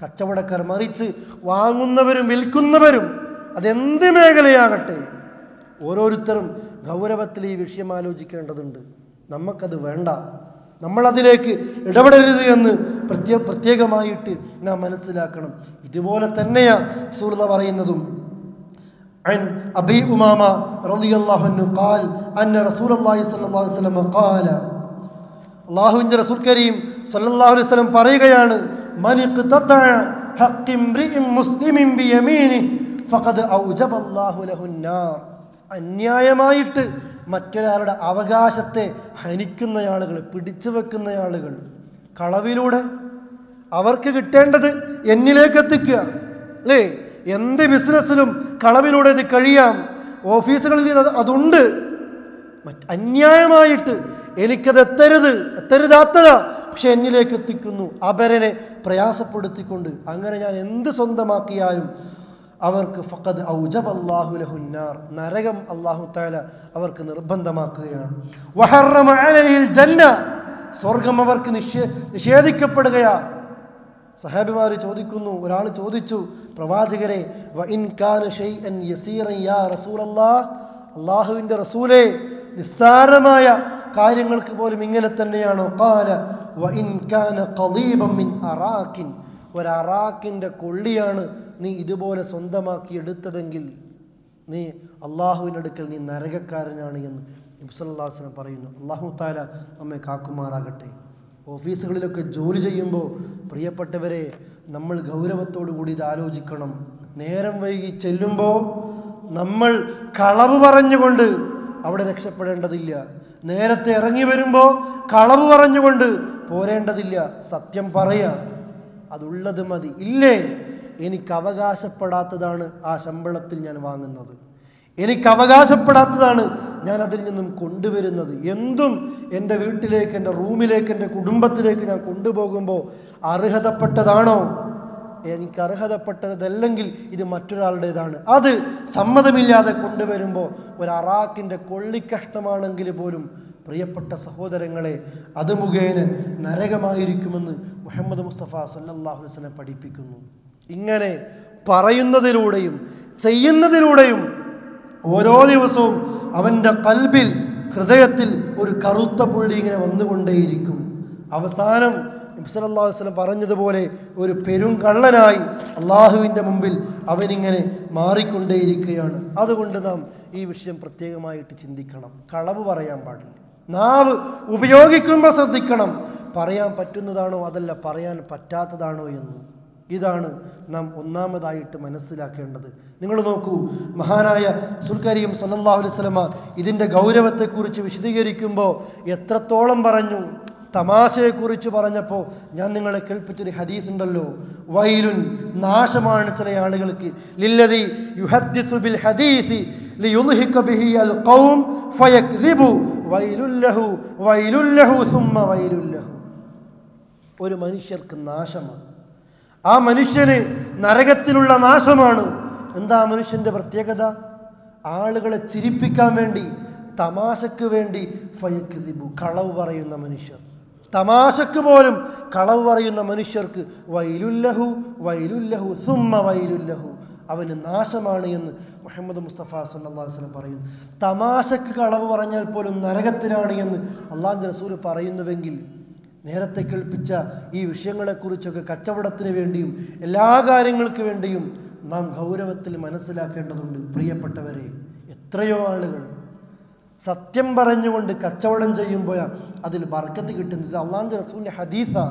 കച്ചവടക്കാർ, മറിച്ച് വാങ്ങുന്നവരും വിൽക്കുന്നവരും അതെന്ത് മേഖലയാകട്ടെ ഓരോരുത്തരും ഗൗരവത്തിൽ ഈ വിഷയം ആലോചിക്കേണ്ടതുണ്ട്. നമുക്കത് വേണ്ട, നമ്മളതിലേക്ക് ഇടപെടരുത് എന്ന് പ്രത്യേകമായിട്ട് നാം മനസ്സിലാക്കണം. ഇതുപോലെ തന്നെയാണ് റസൂലുള്ളാഹി പറയുന്നതും. عن أبي أمامة رضي الله عنه قال أن رسول الله صلى الله عليه وسلم قال അള്ളാഹുവിൻ്റെ റസൂൽ കരീം സല്ലല്ലാഹു അലൈഹി വസല്ലം പറയുകയാണ്, മൻ ഇഖ്തതഅ ഹഖ് ഇംറിഇൻ മുസ്ലിമിൻ ബിയമീനിഹി ഫഖദ് ഔജബ അല്ലാഹു ലഹു നാർ. അന്യായമായിട്ട് മറ്റൊരാളുടെ അവകാശത്തെ ഹനിക്കുന്ന ആളുകൾ, പിടിച്ചു വെക്കുന്ന ആളുകൾ, കളവിലൂടെ അവർക്ക് കിട്ടേണ്ടത് എന്നിലേക്ക് എത്തിക്കുക, അല്ലേ? എന്ത് ബിസിനസ്സിലും കളവിലൂടെ ഇത് കഴിയാം. ഓഫീസുകളിൽ അതുണ്ട്. അന്യായമായിട്ട് എനിക്കത് എത്തരുതാത്തതാ, പക്ഷെ എന്നിലേക്ക് എത്തിക്കുന്നു, അപരനെ പ്രയാസപ്പെടുത്തിക്കൊണ്ട്. അങ്ങനെ ഞാൻ എന്ത് സ്വന്തമാക്കിയാലും അവർക്ക് ഫഖദ് ഔജബല്ലാഹു ലഹുന്നാർ, നരകം അല്ലാഹു തആല അവർക്ക് നിർബന്ധമാക്കുകയാണ്. വഹറമ അലൈഹിൽ ജന്ന, സ്വർഗം അവർക്ക് നിഷേധിക്കപ്പെടുകയാ. സഹാബിമാർ ചോദിക്കുന്നു, ഒരാൾ ചോദിച്ചു, പ്രവാചകരെ, വ ഇൻ കാന ശൈഅൻ യസീറൻ യാ റസൂലല്ലാഹ്, അല്ലാഹുവിൻ്റെ റസൂലേ, നിസ്സാരമായ കാര്യങ്ങൾക്ക് പോലും ഇങ്ങനെ തന്നെയാണോ? ഖാല വ ഇൻ കാന ഖളീബൻ മിൻ അറാഖിൻ, ഒരു അറാഖിൻ്റെ കൊള്ളിയാണ് നീ ഇതുപോലെ സ്വന്തമാക്കി എടുത്തതെങ്കിൽ നീ അള്ളാഹുവിൻ്റെ അടുക്കൽ നീ നരകക്കാരനാണ് എന്ന് നബി സല്ലല്ലാഹു അലൈഹി വസല്ലം പറയുന്നു. അല്ലാഹു തആല നമ്മെ കാക്കുമാറാകട്ടെ. ഓഫീസുകളിലൊക്കെ ജോലി ചെയ്യുമ്പോൾ പ്രിയപ്പെട്ടവരെ, നമ്മൾ ഗൗരവത്തോടു കൂടി ഇത് ആലോചിക്കണം. നേരം വൈകി ചെല്ലുമ്പോൾ നമ്മൾ കളവ് പറഞ്ഞുകൊണ്ട് അവിടെ രക്ഷപ്പെടേണ്ടതില്ല. നേരത്തെ ഇറങ്ങി വരുമ്പോൾ കളവ് പറഞ്ഞുകൊണ്ട് പോരേണ്ടതില്ല. സത്യം പറയാ, അതുള്ളത് മതി. ഇല്ലേ, എനിക്ക് അവകാശപ്പെടാത്തതാണ് ആ ശമ്പളത്തിൽ ഞാൻ വാങ്ങുന്നത്, എനിക്ക് അവകാശപ്പെടാത്തതാണ് ഞാൻ അതിൽ നിന്നും കൊണ്ടുവരുന്നത്. എന്തും എൻ്റെ വീട്ടിലേക്ക്, എൻ്റെ റൂമിലേക്ക്, എൻ്റെ കുടുംബത്തിലേക്ക് ഞാൻ കൊണ്ടുപോകുമ്പോൾ അർഹതപ്പെട്ടതാണോ എനിക്ക് അർഹതപ്പെട്ടതല്ലെങ്കിൽ ഇത് മറ്റൊരാളുടേതാണ്, അത് സമ്മതമില്ലാതെ കൊണ്ടുവരുമ്പോൾ ഒരു അറാക്കിൻ്റെ കൊള്ളിക്കഷ്ണമാണെങ്കിൽ പോലും പ്രിയപ്പെട്ട സഹോദരങ്ങളെ അത് മുഖേന നരകമായിരിക്കുമെന്ന് മുഹമ്മദ് മുസ്തഫ സല്ലല്ലാഹു അലൈഹി വസല്ലം പഠിപ്പിക്കുന്നു. ഇങ്ങനെ പറയുന്നതിലൂടെയും ചെയ്യുന്നതിലൂടെയും ഓരോ ദിവസവും അവൻ്റെ ഖൽബിൽ, ഹൃദയത്തിൽ ഒരു കറുത്ത പുള്ളി ഇങ്ങനെ വന്നുകൊണ്ടേയിരിക്കും. അവസാനം നബി സല്ലല്ലാഹു അലൈഹി വസല്ലം പറഞ്ഞതുപോലെ ഒരു പെരുങ്കള്ളനായി അള്ളാഹുവിൻ്റെ മുമ്പിൽ അവനിങ്ങനെ മാറിക്കൊണ്ടേയിരിക്കുകയാണ്. അതുകൊണ്ട് നാം ഈ വിഷയം പ്രത്യേകമായിട്ട് ചിന്തിക്കണം. കളവ് പറയാൻ പാടില്ല. നാവ് ഉപയോഗിക്കുമ്പോൾ ശ്രദ്ധിക്കണം, പറയാൻ പറ്റുന്നതാണോ അതല്ല പറയാൻ പറ്റാത്തതാണോ എന്ന്. ഇതാണ് നാം ഒന്നാമതായിട്ട് മനസ്സിലാക്കേണ്ടത്. നിങ്ങൾ നോക്കൂ, മഹാനായ റസൂൽ കരീം സല്ലല്ലാഹു അലൈഹി വസല്ലമ ഇതിൻ്റെ ഗൗരവത്തെക്കുറിച്ച് വിശദീകരിക്കുമ്പോൾ എത്രത്തോളം പറഞ്ഞു. തമാശയെക്കുറിച്ച് പറഞ്ഞപ്പോൾ ഞാൻ നിങ്ങളെ കേൾപ്പിച്ചൊരു ഹദീസ് ഉണ്ടല്ലോ, വൈലുൻ, നാശമാണ് ചില ആളുകൾക്ക്, ലില്ലദി യുഹദ്ദിസു ബിൽ ഹദീസി ലിയുൽഹിക ബിഹി അൽ ഖൗം ഫയക്ദിബു വൈലുല്ലഹു വൈലുല്ലഹു സുമ്മ വൈലുല്ലഹു. ഒരു മനുഷ്യർക്ക് നാശമാണ്, ആ മനുഷ്യന് നരകത്തിലുള്ള നാശമാണ്. എന്താ മനുഷ്യൻ്റെ പ്രത്യേകത? ആളുകളെ ചിരിപ്പിക്കാൻ വേണ്ടി, തമാശക്ക് വേണ്ടി ഫയക്ദിബു, കളവ് പറയുന്ന മനുഷ്യർ. തമാശക്ക് പോലും കളവ് പറയുന്ന മനുഷ്യർക്ക് വൈലുല്ലഹു വൈലുല്ലഹു സുമ്മ വൈലുല്ലഹു, അവന് നാശമാണ് എന്ന് മുഹമ്മദ് മുസ്തഫ സല്ലല്ലാഹു അലൈഹി വസല്ലം പറയുന്നു. തമാശക്ക് കളവ് പറഞ്ഞാൽ പോലും നരകത്തിലാണ് എന്ന് അള്ളാഹുവിൻ്റെ റസൂൽ പറയുന്നുവെങ്കിൽ നേരത്തെ കേൾപ്പിച്ച ഈ വിഷയങ്ങളെക്കുറിച്ചൊക്കെ കച്ചവടത്തിന് വേണ്ടിയും എല്ലാ കാര്യങ്ങൾക്ക് വേണ്ടിയും നാം ഗൗരവത്തിൽ മനസ്സിലാക്കേണ്ടതുണ്ട്. പ്രിയപ്പെട്ടവരെ, എത്രയോ ആളുകൾ സത്യം പറഞ്ഞുകൊണ്ട് കച്ചവടം ചെയ്യുമ്പോഴാണ് അതിൽ ബർക്കത്ത് കിട്ടുന്നത്. അള്ളാഹുവിൻ്റെ റസൂലിൻ്റെ ഹദീസാ,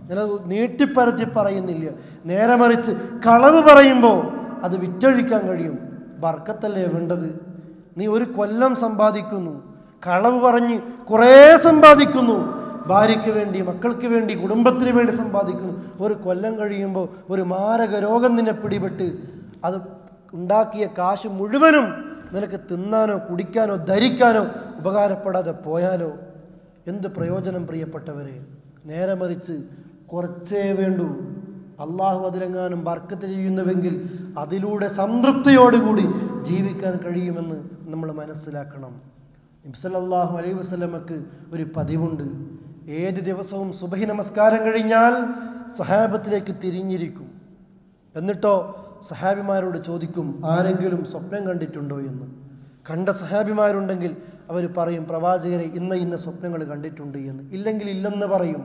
ഞാനത് നീട്ടിപ്പരത്തി പറയുന്നില്ല. നേരെ മറിച്ച് കളവ് പറയുമ്പോൾ അത് വിറ്റഴിക്കാൻ കഴിയും. ബർക്കത്തല്ലേ വേണ്ടത്? നീ ഒരു കൊല്ലം സമ്പാദിക്കുന്നു, കളവ് പറഞ്ഞ് കുറേ സമ്പാദിക്കുന്നു, ഭാര്യയ്ക്ക് വേണ്ടി, മക്കൾക്ക് വേണ്ടി, കുടുംബത്തിന് വേണ്ടി സമ്പാദിക്കുന്നു. ഒരു കൊല്ലം കഴിയുമ്പോൾ ഒരു മാരക രോഗം നിന്നെ പിടിപെട്ട് അത് ഉണ്ടാക്കിയ കാശ് മുഴുവനും നിനക്ക് തിന്നാനോ കുടിക്കാനോ ധരിക്കാനോ ഉപകാരപ്പെടാതെ പോയാലോ എന്ത് പ്രയോജനം പ്രിയപ്പെട്ടവരെ? നേരെ മറിച്ച് കുറച്ചേ വേണ്ടൂ. അള്ളാഹു അതിലെങ്ങാനും ബർക്കത്ത് ചെയ്യുന്നുവെങ്കിൽ അതിലൂടെ സംതൃപ്തിയോടുകൂടി ജീവിക്കാൻ കഴിയുമെന്ന് നമ്മൾ മനസ്സിലാക്കണം. നബി സല്ലല്ലാഹു അലൈഹി വസല്ലമക്ക് ഒരു പതിവുണ്ട്. ഏത് ദിവസവും സുബഹി നമസ്കാരം കഴിഞ്ഞാൽ സഹാബത്തിലേക്ക് തിരിഞ്ഞിരിക്കും. എന്നിട്ടോ സഹാബിമാരോട് ചോദിക്കും, ആരെങ്കിലും സ്വപ്നം കണ്ടിട്ടുണ്ടോ എന്ന്. കണ്ട സഹാബിമാരുണ്ടെങ്കിൽ അവർ പറയും, പ്രവാചകരെ ഇന്ന സ്വപ്നങ്ങൾ കണ്ടിട്ടുണ്ട് എന്ന്. ഇല്ലെങ്കിൽ ഇല്ലെന്ന് പറയും.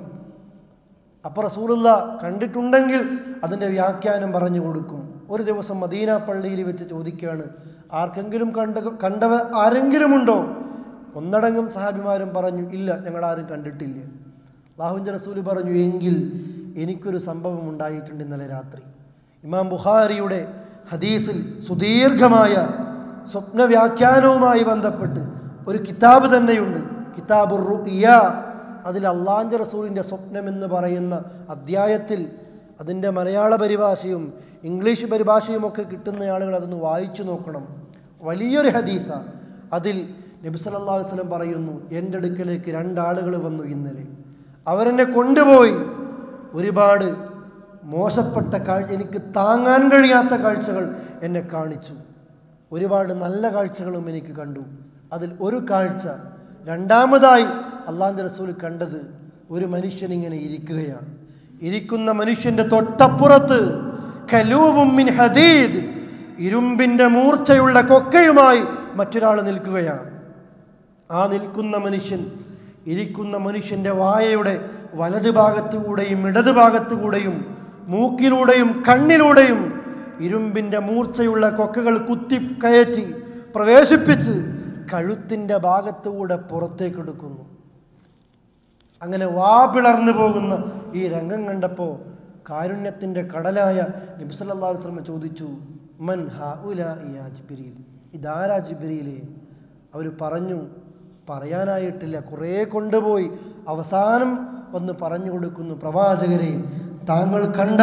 അപ്പോൾ റസൂലുള്ള കണ്ടിട്ടുണ്ടെങ്കിൽ അതിൻ്റെ വ്യാഖ്യാനം പറഞ്ഞു കൊടുക്കും. ഒരു ദിവസം മദീന പള്ളിയിൽ വെച്ച് ചോദിക്കുകയാണ്, ആർക്കെങ്കിലും കണ്ടവർ ആരെങ്കിലും ഉണ്ടോ? ഒന്നടങ്കം സഹാബിമാരും പറഞ്ഞു, ഇല്ല, ഞങ്ങളാരും കണ്ടിട്ടില്ല. അല്ലാഹുവിൻ്റെ റസൂൽ പറഞ്ഞു, എങ്കിൽ എനിക്കൊരു സംഭവം ഉണ്ടായിട്ടുണ്ട് ഇന്നലെ രാത്രി. ഇമാം ബുഖാരിയുടെ ഹദീസിൽ സുദീർഘമായ സ്വപ്ന വ്യാഖ്യാനവുമായി ബന്ധപ്പെട്ട് ഒരു കിതാബ് തന്നെയുണ്ട്, കിതാബുർ റുഇയ. അതിൽ അള്ളാഹുവിൻ്റെ റസൂലിൻ്റെ സ്വപ്നം എന്ന് പറയുന്ന അധ്യായത്തിൽ അതിൻ്റെ മലയാള പരിഭാഷയും ഇംഗ്ലീഷ് പരിഭാഷയും ഒക്കെ കിട്ടുന്ന ആളുകൾ അതൊന്ന് വായിച്ചു നോക്കണം. വലിയൊരു ഹദീസാണ്. അതിൽ നബി സല്ലല്ലാഹു അലൈഹി വസല്ലം പറയുന്നു, എൻ്റെ അടുക്കലേക്ക് 2 ആളുകൾ വന്നു ഇന്നലെ. അവരെന്നെ കൊണ്ടുപോയി ഒരുപാട് മോശപ്പെട്ട കാഴ്ച, എനിക്ക് താങ്ങാൻ കഴിയാത്ത കാഴ്ചകൾ എന്നെ കാണിച്ചു. ഒരുപാട് നല്ല കാഴ്ചകളും എനിക്ക് കണ്ടു. അതിൽ ഒരു കാഴ്ച, രണ്ടാമതായി അള്ളാഹുവിൻ്റെ റസൂൽ കണ്ടത്, ഒരു മനുഷ്യൻ ഇങ്ങനെ ഇരിക്കുകയാണ്. ഇരിക്കുന്ന മനുഷ്യൻ്റെ തൊട്ടപ്പുറത്ത് കലൂബും മിൻ ഹദീദ്, ഇരുമ്പിൻ്റെ മൂർച്ചയുള്ള കൊക്കയുമായി മറ്റൊരാൾ നിൽക്കുകയാണ്. ആ നിൽക്കുന്ന മനുഷ്യൻ, ഇരിക്കുന്ന മനുഷ്യൻ്റെ വായയുടെ വലതു ഭാഗത്തുകൂടെയും ഇടതു ഭാഗത്തുകൂടെയും മൂക്കിലൂടെയും കണ്ണിലൂടെയും ഇരുമ്പിൻ്റെ മൂർച്ചയുള്ള കൊക്കകൾ കുത്തി കയറ്റി പ്രവേശിപ്പിച്ച് കഴുത്തിൻ്റെ ഭാഗത്തുകൂടെ പുറത്തേക്കെടുക്കുന്നു. അങ്ങനെ വാ പിളർന്നു പോകുന്ന ഈ രംഗം കണ്ടപ്പോൾ കാരുണ്യത്തിൻ്റെ കടലായ നബി സല്ലല്ലാഹു അലൈഹി വസല്ലം ചോദിച്ചു, മൻ ഹഉലാഇ യാ ജിബ്രീൽ, ഇതാരാ ജിബ്രീലേ? അവർ പറഞ്ഞു, പറയാനായിട്ടില്ല, കുറേ കൊണ്ടുപോയി അവസാനം വന്ന് പറഞ്ഞു കൊടുക്കുന്നു, പ്രവാചകരെ, താങ്കൾ കണ്ട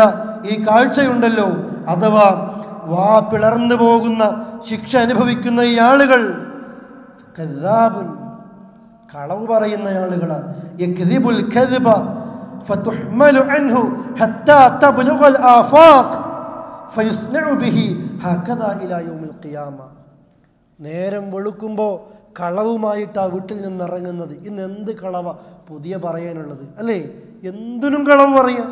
ഈ കാഴ്ചയുണ്ടല്ലോ, അഥവാ വാ പിളർന്നു പോകുന്ന ശിക്ഷ അനുഭവിക്കുന്ന ഈ ആളുകൾ കദ്ദാബുൻ, കളവ് പറയുന്ന ആളുകളാണ്. യക്ദിബുൽ കദ്ബ, ഫതുഹ്മലു അൻഹു ഹത്താ തബ്ലുഗൽ ആഫാഖ് ഫയുസ്നഉ ബിഹി ഹകദാ ഇലാ യൗമിൽ ഖിയാമ. നേരം വെളുക്കുമ്പോൾ കളവുമായിട്ട് ആ വീട്ടിൽ നിന്ന് ഇറങ്ങുന്നത്. ഇന്ന് എന്ത് കളവ പുതിയ പറയാനുള്ളത് അല്ലേ? എന്തിനും കളവ് പറയാം.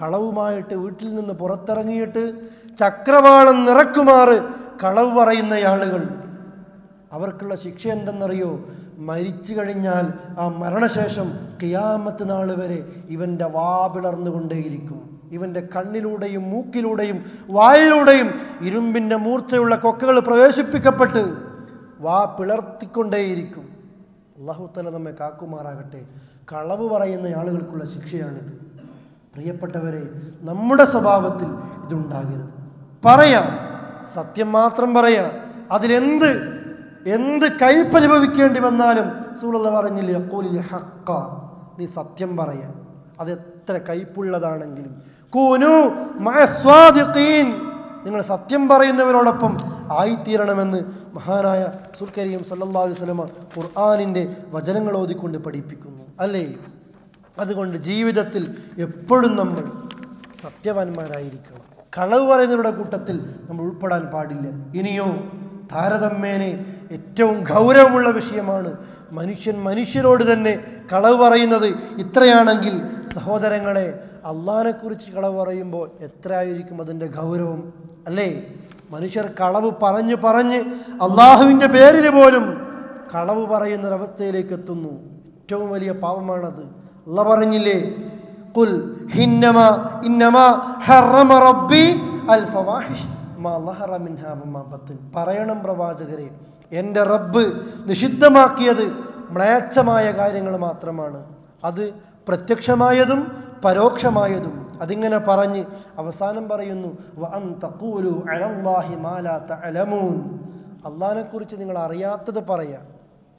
കളവുമായിട്ട് വീട്ടിൽ നിന്ന് പുറത്തിറങ്ങിയിട്ട് ചക്രവാളം നിറക്കുമാറ് കളവ് പറയുന്ന ആളുകൾ, അവർക്കുള്ള ശിക്ഷ എന്തെന്നറിയോ? മരിച്ചു കഴിഞ്ഞാൽ ആ മരണശേഷം ഖിയാമത്ത് നാൾ വരെ ഇവൻ്റെ വാ പിളർന്നുകൊണ്ടേയിരിക്കും. ഇവൻ്റെ കണ്ണിലൂടെയും മൂക്കിലൂടെയും വായിലൂടെയും ഇരുമ്പിൻ്റെ മൂർച്ചയുള്ള കൊക്കകൾ പ്രവേശിപ്പിക്കപ്പെട്ട് വാ പിളർത്തിക്കൊണ്ടേയിരിക്കും. അല്ലാഹു തആല നമ്മെ കാക്കുമാറാകട്ടെ. കളവ് പറയുന്ന ആളുകൾക്കുള്ള ശിക്ഷയാണിത്. പ്രിയപ്പെട്ടവരെ, നമ്മുടെ സ്വഭാവത്തിൽ ഇതുണ്ടാകരുത്. പറയാം, സത്യം മാത്രം പറയാം. എന്ത് കയ്പനുഭവിക്കേണ്ടി വന്നാലും റസൂലുള്ളാഹി പറഞ്ഞില്ലേ, ഖൂലിൽ ഹഖ്ഖ, നീ സത്യം പറയാം. അത് എത്ര കയ്പുള്ളതാണെങ്കിലും. കൂനു മഅസ്വാദിഖീൻ, നിങ്ങൾ സത്യം പറയുന്നവരോടൊപ്പം ആയിത്തീരണമെന്ന് മഹാനായ റസൂൽ കരീം സല്ലല്ലാഹു അലൈഹി വസല്ലം ഖുർആനിൻ്റെ വചനങ്ങൾ ഓതിക്കൊണ്ട് പഠിപ്പിക്കുന്നു അല്ലേ? അതുകൊണ്ട് ജീവിതത്തിൽ എപ്പോഴും നമ്മൾ സത്യവാന്മാരായിരിക്കണം. കളവ് പറയുന്നവരുടെ കൂട്ടത്തിൽ നമ്മൾ ഉൾപ്പെടാൻ പാടില്ല. ഇനിയോ താരതമ്യേനെ ഏറ്റവും ഗൗരവമുള്ള വിഷയമാണ് മനുഷ്യനോട് തന്നെ കളവ് പറയുന്നത്. ഇത്രയാണെങ്കിൽ സഹോദരങ്ങളെ, അള്ളാഹിനെക്കുറിച്ച് കളവ് പറയുമ്പോൾ എത്രയായിരിക്കും അതിൻ്റെ ഗൗരവം അല്ലേ? മനുഷ്യർ കളവ് പറഞ്ഞ് അള്ളാഹുവിൻ്റെ പേരിൽ പോലും കളവ് പറയുന്നൊരവസ്ഥയിലേക്ക് എത്തുന്നു. ഏറ്റവും വലിയ പാപമാണത്. അള്ളാഹ് പറഞ്ഞില്ലേ, ഖുൽ ഇന്നമാ ഹറമ റബ്ബി അൽ ഫവാഹിഷ് മാ ലഹറ മിൻഹാ വമാ ബത്തൻ. പറയണം പ്രവാചകരെ, എൻ്റെ റബ്ബ് നിഷിദ്ധമാക്കിയത് മ്ലേച്ഛമായ കാര്യങ്ങൾ മാത്രമാണ്. അത് പ്രത്യക്ഷമായതും പരോക്ഷമായതും. അതിങ്ങനെ പറഞ്ഞ് അവസാനം പറയുന്നു, വഅൻ തഖൂലു അലല്ലാഹി മാ ലാ തഅലമൂൻ. അള്ളാഹിനെക്കുറിച്ച് നിങ്ങൾ അറിയാത്തത് പറയാം.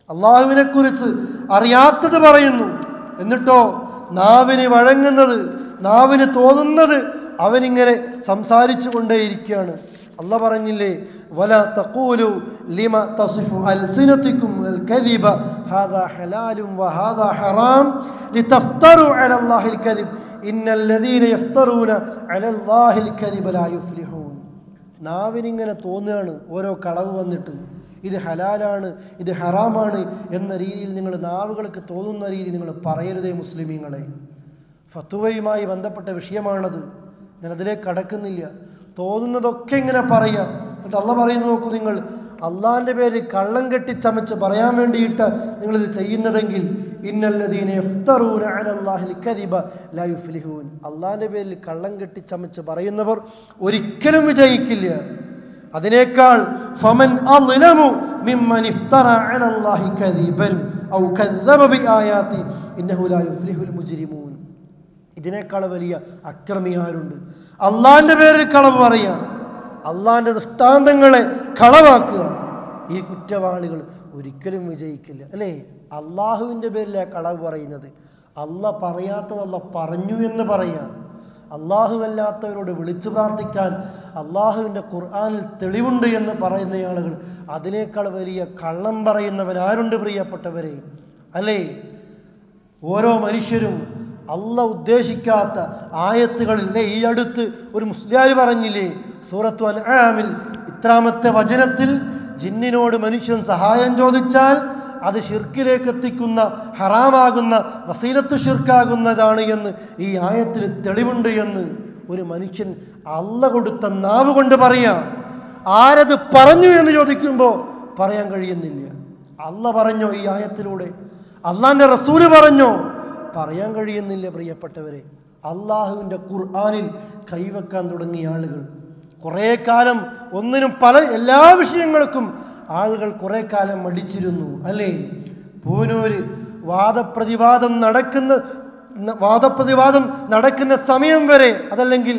അള്ളാഹുവിനെക്കുറിച്ച് അറിയാത്തത് പറയുന്നു. എന്നിട്ടോ നാവിന് വഴങ്ങുന്നത്, നാവിന് തോന്നുന്നത് അവനിങ്ങനെ സംസാരിച്ചു കൊണ്ടേയിരിക്കുകയാണ്. അല്ലാഹ് പറഞ്ഞില്ലേ, വലാ തഖൂലു ലിമ തസിഫു അൽസിനതുകും അൽ കദിബ ഹാദാ ഹലാലും വഹാദാ ഹറാം ലിതഫ്തറു അലല്ലാഹിൽ കദിബ് ഇന്നല്ലദീന യഫ്തറൂന അലല്ലാഹിൽ കദിബ ലാ യുഫ്ലിഹൂൻ. നാവിനിങ്ങനെ തോന്നുകയാണ് ഓരോ കളവ് വന്നിട്ട്, ഇത് ഹലാലാണ്, ഇത് ഹറാമാണ് എന്ന രീതിയിൽ നിങ്ങൾ നാവുകൾക്ക് തോന്നുന്ന രീതിയിൽ നിങ്ങൾ പറയരുതേ മുസ്ലിമീങ്ങളെ. ഫത്വയുമായി ബന്ധപ്പെട്ട വിഷയമാണത്. ഞാൻ അതിലേക്ക് കടക്കുന്നില്ല. തോന്നുന്നതൊക്കെ ഇങ്ങനെ പറയാം. എന്നിട്ട് അള്ളാഹ് പറയുന്നു, നോക്കൂ, നിങ്ങൾ അള്ളാഹിൻ്റെ പേര് കള്ളം കെട്ടിച്ചമച്ച് പറയാൻ വേണ്ടിയിട്ട് നിങ്ങളിത് ചെയ്യുന്നതെങ്കിൽ ഇന്നല്ലദീന യഫ്തറൂന അലല്ലാഹിൽ കദിബ ലാ യുഫ്ലിഹൂൻ. അള്ളാഹിൻ്റെ പേരിൽ കള്ളം കെട്ടിച്ചമച്ച് പറയുന്നവർ ഒരിക്കലും വിജയിക്കില്ല. അതിനേക്കാൾ ഫമൻ അദ്ലമു മിമ്മൻ ഇഫ്തറ അലല്ലാഹി കദിബൻ ഔ കദ്ദബ ബിആയാതി ഇന്നഹു ലാ യുഫ്ലിഹുൽ മുജ്രിമൂൻ. ഇതിനേക്കാൾ വലിയ അക്രമി ആരുണ്ട്? അള്ളാഹിൻ്റെ പേരിൽ കളവ് പറയുക, അള്ളാഹിൻ്റെ ദൃഷ്ടാന്തങ്ങളെ കളവാക്കുക. ഈ കുറ്റവാളികൾ ഒരിക്കലും വിജയിക്കില്ല അല്ലേ? അള്ളാഹുവിൻ്റെ പേരിലാണ് കളവ് പറയുന്നത്. അള്ളാഹ് പറയാത്തത് അള്ളാഹ് പറഞ്ഞു എന്ന് പറയാം. അള്ളാഹുവല്ലാത്തവരോട് വിളിച്ചു പ്രാർത്ഥിക്കാൻ അള്ളാഹുവിൻ്റെ ഖുർആനിൽ തെളിവുണ്ട് എന്ന് പറയുന്ന ആളുകൾ, അതിനേക്കാൾ വലിയ കള്ളം പറയുന്നവനാരുണ്ട് പ്രിയപ്പെട്ടവരെ അല്ലേ? ഓരോ മനുഷ്യരും അള്ളാഹ് ഉദ്ദേശിക്കാത്ത ആയത്തുകളില്ലേ. ഈ അടുത്ത് ഒരു മുസ്ലിയാർ പറഞ്ഞില്ലേ, സൂറത്തു അൻആമിൽ ഇത്രാമത്തെ വചനത്തിൽ ജിന്നിനോട് മനുഷ്യൻ സഹായം ചോദിച്ചാൽ അത് ഷിർക്കിലേക്ക് എത്തിക്കുന്ന, ഹറാമാകുന്ന, വസീലത്ത് ഷിർക്കാകുന്നതാണ് എന്ന് ഈ ആയത്തിൽ തെളിവുണ്ട് എന്ന് ഒരു മനുഷ്യൻ അള്ളാഹ് കൊടുത്ത നാവ് കൊണ്ട് പറയാം. ആരത് പറഞ്ഞു എന്ന് ചോദിക്കുമ്പോൾ പറയാൻ കഴിയുന്നില്ല. അള്ളാഹ് പറഞ്ഞോ ഈ ആയത്തിലൂടെ? അള്ളാഹിൻ്റെ റസൂല് പറഞ്ഞോ? പറയാൻ കഴിയുന്നില്ല പ്രിയപ്പെട്ടവരെ. അള്ളാഹുവിൻ്റെ ഖുർആനിൽ കൈവെക്കാൻ തുടങ്ങിയ ആളുകൾ കുറേ കാലം ഒന്നിനും എല്ലാ വിഷയങ്ങൾക്കും ആളുകൾ കുറേ കാലം മടിച്ചിരുന്നു അല്ലേ? പൂനൂര് വാദപ്രതിവാദം നടക്കുന്ന സമയം വരെ, അതല്ലെങ്കിൽ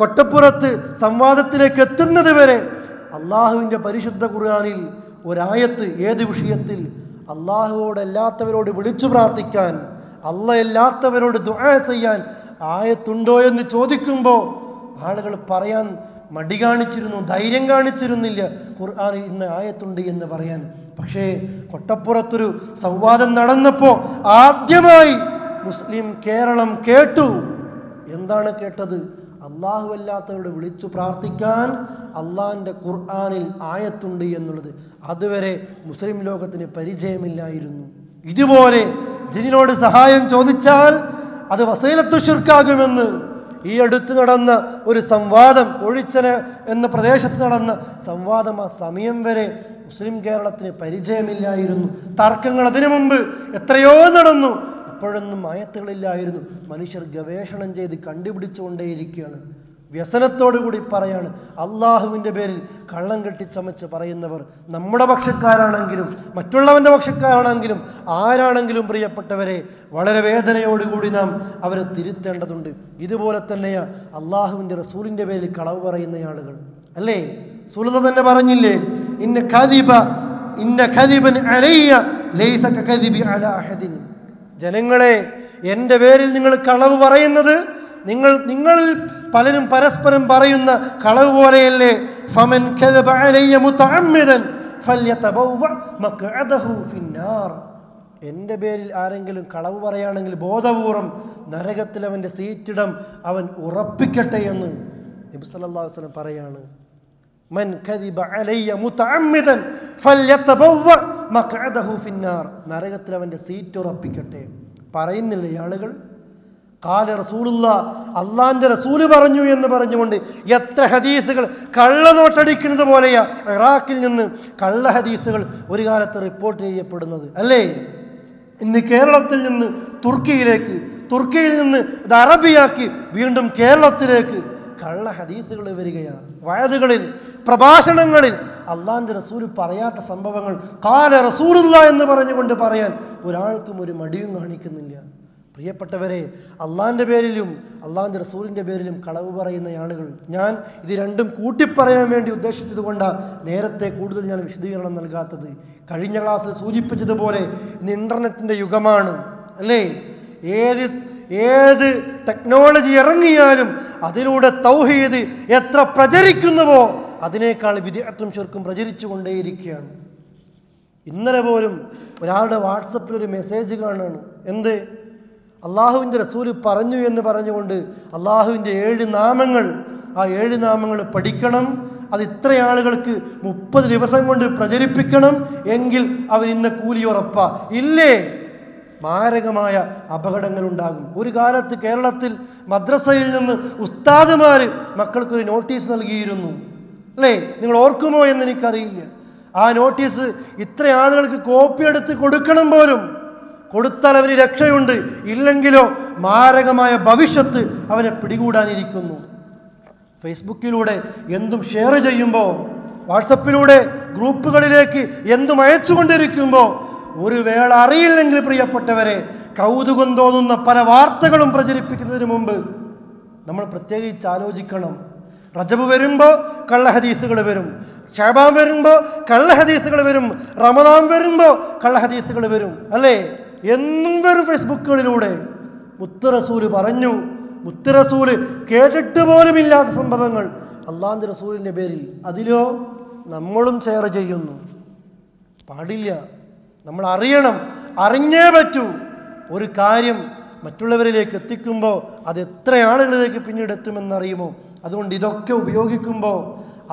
കൊട്ടപ്പുറത്ത് സംവാദത്തിലേക്ക് എത്തുന്നത് വരെ അള്ളാഹുവിൻ്റെ പരിശുദ്ധ ഖുർആനിൽ ഒരായത്ത്, ഏത് വിഷയത്തിൽ? അള്ളാഹുവോടല്ലാത്തവരോട് വിളിച്ചു പ്രാർത്ഥിക്കാൻ, അള്ളാഹല്ലാത്തവരോട് ദുആ ചെയ്യാൻ ആയത്തുണ്ടോ എന്ന് ചോദിക്കുമ്പോൾ ആളുകൾ പറയാൻ മടി കാണിച്ചിരുന്നു, ധൈര്യം കാണിച്ചിരുന്നില്ല ഖുർആനിൽ ഇന്ന് ആയത്തുണ്ട് എന്ന് പറയാൻ. പക്ഷേ കൊട്ടപ്പുറത്തൊരു സംവാദം നടന്നപ്പോൾ ആദ്യമായി മുസ്ലിം കേരളം കേട്ടു. എന്താണ് കേട്ടത്? അള്ളാഹു അല്ലാത്തവരോട് വിളിച്ചു പ്രാർത്ഥിക്കാൻ അള്ളാഹിൻ്റെ ഖുർആനിൽ ആയത്തുണ്ട് എന്നുള്ളത് അതുവരെ മുസ്ലിം ലോകത്തിന് പരിചയമില്ലായിരുന്നു. ഇതുപോലെ ജിന്നിനോട് സഹായം ചോദിച്ചാൽ അത് വസീലത്തു ശിർക്കാകുമെന്ന് ഈ അടുത്ത് നടന്ന ഒരു സംവാദം, ഒഴിച്ചന എന്ന പ്രദേശത്ത് നടന്ന സംവാദം, ആ സമയം വരെ മുസ്ലിം കേരളത്തിന് പരിചയമില്ലായിരുന്നു. തർക്കങ്ങൾ അതിനു മുമ്പ് എത്രയോ നടന്നു. അപ്പോഴൊന്നും ആയത്തുകളില്ലായിരുന്നു. മനുഷ്യർ ഗവേഷണം ചെയ്ത് കണ്ടുപിടിച്ചുകൊണ്ടേയിരിക്കുകയാണ്. വ്യസനത്തോടു കൂടി പറയാണ്, അള്ളാഹുവിൻ്റെ പേരിൽ കള്ളം കെട്ടിച്ചമച്ച് പറയുന്നവർ നമ്മുടെ പക്ഷക്കാരാണെങ്കിലും മറ്റുള്ളവൻ്റെ പക്ഷക്കാരാണെങ്കിലും ആരാണെങ്കിലും പ്രിയപ്പെട്ടവരെ, വളരെ വേദനയോടുകൂടി നാം അവരെ തിരുത്തേണ്ടതുണ്ട്. ഇതുപോലെ തന്നെയാ അള്ളാഹുവിൻ്റെ റസൂലിൻ്റെ പേരിൽ കളവ് പറയുന്ന ആളുകൾ അല്ലേ? റസൂൽ തന്നെ പറഞ്ഞില്ലേ, ഇന്ന കദിബൻ അലയ്യ ലൈസ കദിബി അലാ അഹദിൻ. ജനങ്ങളെ, എൻ്റെ പേരിൽ നിങ്ങൾ കളവ് പറയുന്നത് നിങ്ങളിൽ പലരും പരസ്പരം പറയുന്ന കളവ് പോലെയല്ലേ. ഫമൻ കദബ അലയ്യ മുതഅമ്മിദൻ ഫല്യതബവ്വ മഖ്അദഹു ഫിന്നാർ. എൻ്റെ പേരിൽ ആരെങ്കിലും കളവ് പറയുകയാണെങ്കിൽ ബോധപൂർവം നരകത്തിൽ അവൻ്റെ സീറ്റിടം അവൻ ഉറപ്പിക്കട്ടെ എന്ന് നബി സല്ലല്ലാഹു അലൈഹി വസല്ലം പറയാണ്. മൻ കദിബ അലയ്യ മുതഅമ്മിദൻ ഫല്യതബവ്വ മഖ്അദഹു ഫിന്നാർ. നരകത്തിൽ അവൻ്റെ സീറ്റ് ഉറപ്പിക്കട്ടെ. പറയുന്നില്ല ഈ ആളുകൾ. ഖാല റസൂലുള്ളാഹ്, അള്ളാഹിൻ്റെ റസൂല് പറഞ്ഞു എന്ന് പറഞ്ഞുകൊണ്ട് എത്ര ഹദീസുകൾ കള്ളനോട്ടടിക്കുന്നത് പോലെയാ ഇറാഖിൽ നിന്ന് കള്ള ഹദീസുകൾ ഒരു കാലത്ത് റിപ്പോർട്ട് ചെയ്യപ്പെടുന്നത് അല്ലേ? ഇന്ന് കേരളത്തിൽ നിന്ന് തുർക്കിയിലേക്ക്, തുർക്കിയിൽ നിന്ന് അത് അറബിയാക്കി വീണ്ടും കേരളത്തിലേക്ക് കള്ള ഹദീസുകൾ വരികയാണ്. വയതുകളിൽ, പ്രഭാഷണങ്ങളിൽ അള്ളാഹിൻ്റെ റസൂൽ പറയാത്ത സംഭവങ്ങൾ ഖാല റസൂലുള്ളാഹ് എന്ന് പറഞ്ഞുകൊണ്ട് പറയാൻ ഒരാൾക്കും ഒരു മടിയും കാണിക്കുന്നില്ല. പ്രിയപ്പെട്ടവരെ, അള്ളാഹിൻ്റെ പേരിലും അള്ളാഹിൻ്റെ റസൂലിൻ്റെ പേരിലും കളവ് പറയുന്ന ആളുകൾ, ഞാൻ ഇത് രണ്ടും കൂട്ടിപ്പറയാൻ വേണ്ടി ഉദ്ദേശിച്ചത് കൊണ്ടാണ് നേരത്തെ കൂടുതൽ ഞാൻ വിശദീകരണം നൽകാത്തത്. കഴിഞ്ഞ ക്ലാസ്സിൽ സൂചിപ്പിച്ചതുപോലെ ഇന്ന് ഇൻ്റർനെറ്റിൻ്റെ യുഗമാണ് അല്ലേ? ഏത് ടെക്നോളജി ഇറങ്ങിയാലും അതിലൂടെ തൗഹീദ് എത്ര പ്രചരിക്കുന്നുവോ അതിനേക്കാൾ ബിദ്അത്തും ശിർക്കും പ്രചരിച്ചു കൊണ്ടേയിരിക്കുകയാണ്. ഇന്നലെ പോലും ഒരാളുടെ വാട്സപ്പിൽ ഒരു മെസ്സേജ് കാണാണ്. എന്ത്? അള്ളാഹുവിൻ്റെ റസൂല് പറഞ്ഞു എന്ന് പറഞ്ഞുകൊണ്ട് അള്ളാഹുവിൻ്റെ 7 നാമങ്ങൾ, ആ 7 നാമങ്ങൾ പഠിക്കണം, അത് ഇത്ര ആളുകൾക്ക് 30 ദിവസം കൊണ്ട് പ്രചരിപ്പിക്കണം, എങ്കിൽ അവർ ഇന്ന കൂലി ഉറപ്പാ. ഇല്ലേ? മാരകമായ അപകടങ്ങളുണ്ടാകും. ഒരു കാലത്ത് കേരളത്തിൽ മദ്രസയിൽ നിന്ന് ഉസ്താദുമാർ മക്കൾക്കൊരു നോട്ടീസ് നൽകിയിരുന്നു അല്ലേ? നിങ്ങൾ ഓർക്കുമോ എന്ന് എനിക്കറിയില്ല. ആ നോട്ടീസ് ഇത്ര ആളുകൾക്ക് കോപ്പി എടുത്ത് കൊടുക്കണം പോലും. കൊടുത്താൽ അവന് രക്ഷയുണ്ട്, ഇല്ലെങ്കിലോ മാരകമായ ഭവിഷ്യത്ത് അവനെ പിടികൂടാനിരിക്കുന്നു. ഫേസ്ബുക്കിലൂടെ എന്തും ഷെയർ ചെയ്യുമ്പോൾ, വാട്സപ്പിലൂടെ ഗ്രൂപ്പുകളിലേക്ക് എന്തും അയച്ചുകൊണ്ടിരിക്കുമ്പോൾ ഒരു വേള അറിയില്ലെങ്കിൽ പ്രിയപ്പെട്ടവരെ, കൗതുകം തോന്നുന്ന പല വാർത്തകളും പ്രചരിപ്പിക്കുന്നതിന് മുമ്പ് നമ്മൾ പ്രത്യേകിച്ച് ആലോചിക്കണം. റജബ് വരുമ്പോൾ കള്ള ഹദീസുകൾ വരും, ശഅബാൻ വരുമ്പോൾ കള്ള ഹദീസുകൾ വരും, റമദാൻ വരുമ്പോൾ കള്ള ഹദീസുകൾ വരും അല്ലേ? എന്നും വരും ഫേസ്ബുക്കുകളിലൂടെ. മുത്ത് റസൂല് പറഞ്ഞു, മുത്ത് റസൂല് കേട്ടിട്ട് പോലുമില്ലാത്ത സംഭവങ്ങൾ അള്ളാഹിൻ്റെ റസൂലിൻ്റെ പേരിൽ. അതിലോ നമ്മളും ഷെയർ ചെയ്യുന്നു. പാടില്ല. നമ്മൾ അറിയണം, അറിഞ്ഞേ പറ്റൂ. ഒരു കാര്യം മറ്റുള്ളവരിലേക്ക് എത്തിക്കുമ്പോൾ അത് എത്ര ആളുകളിലേക്ക് പിന്നീട് എത്തുമെന്നറിയുമോ? അതുകൊണ്ട് ഇതൊക്കെ ഉപയോഗിക്കുമ്പോൾ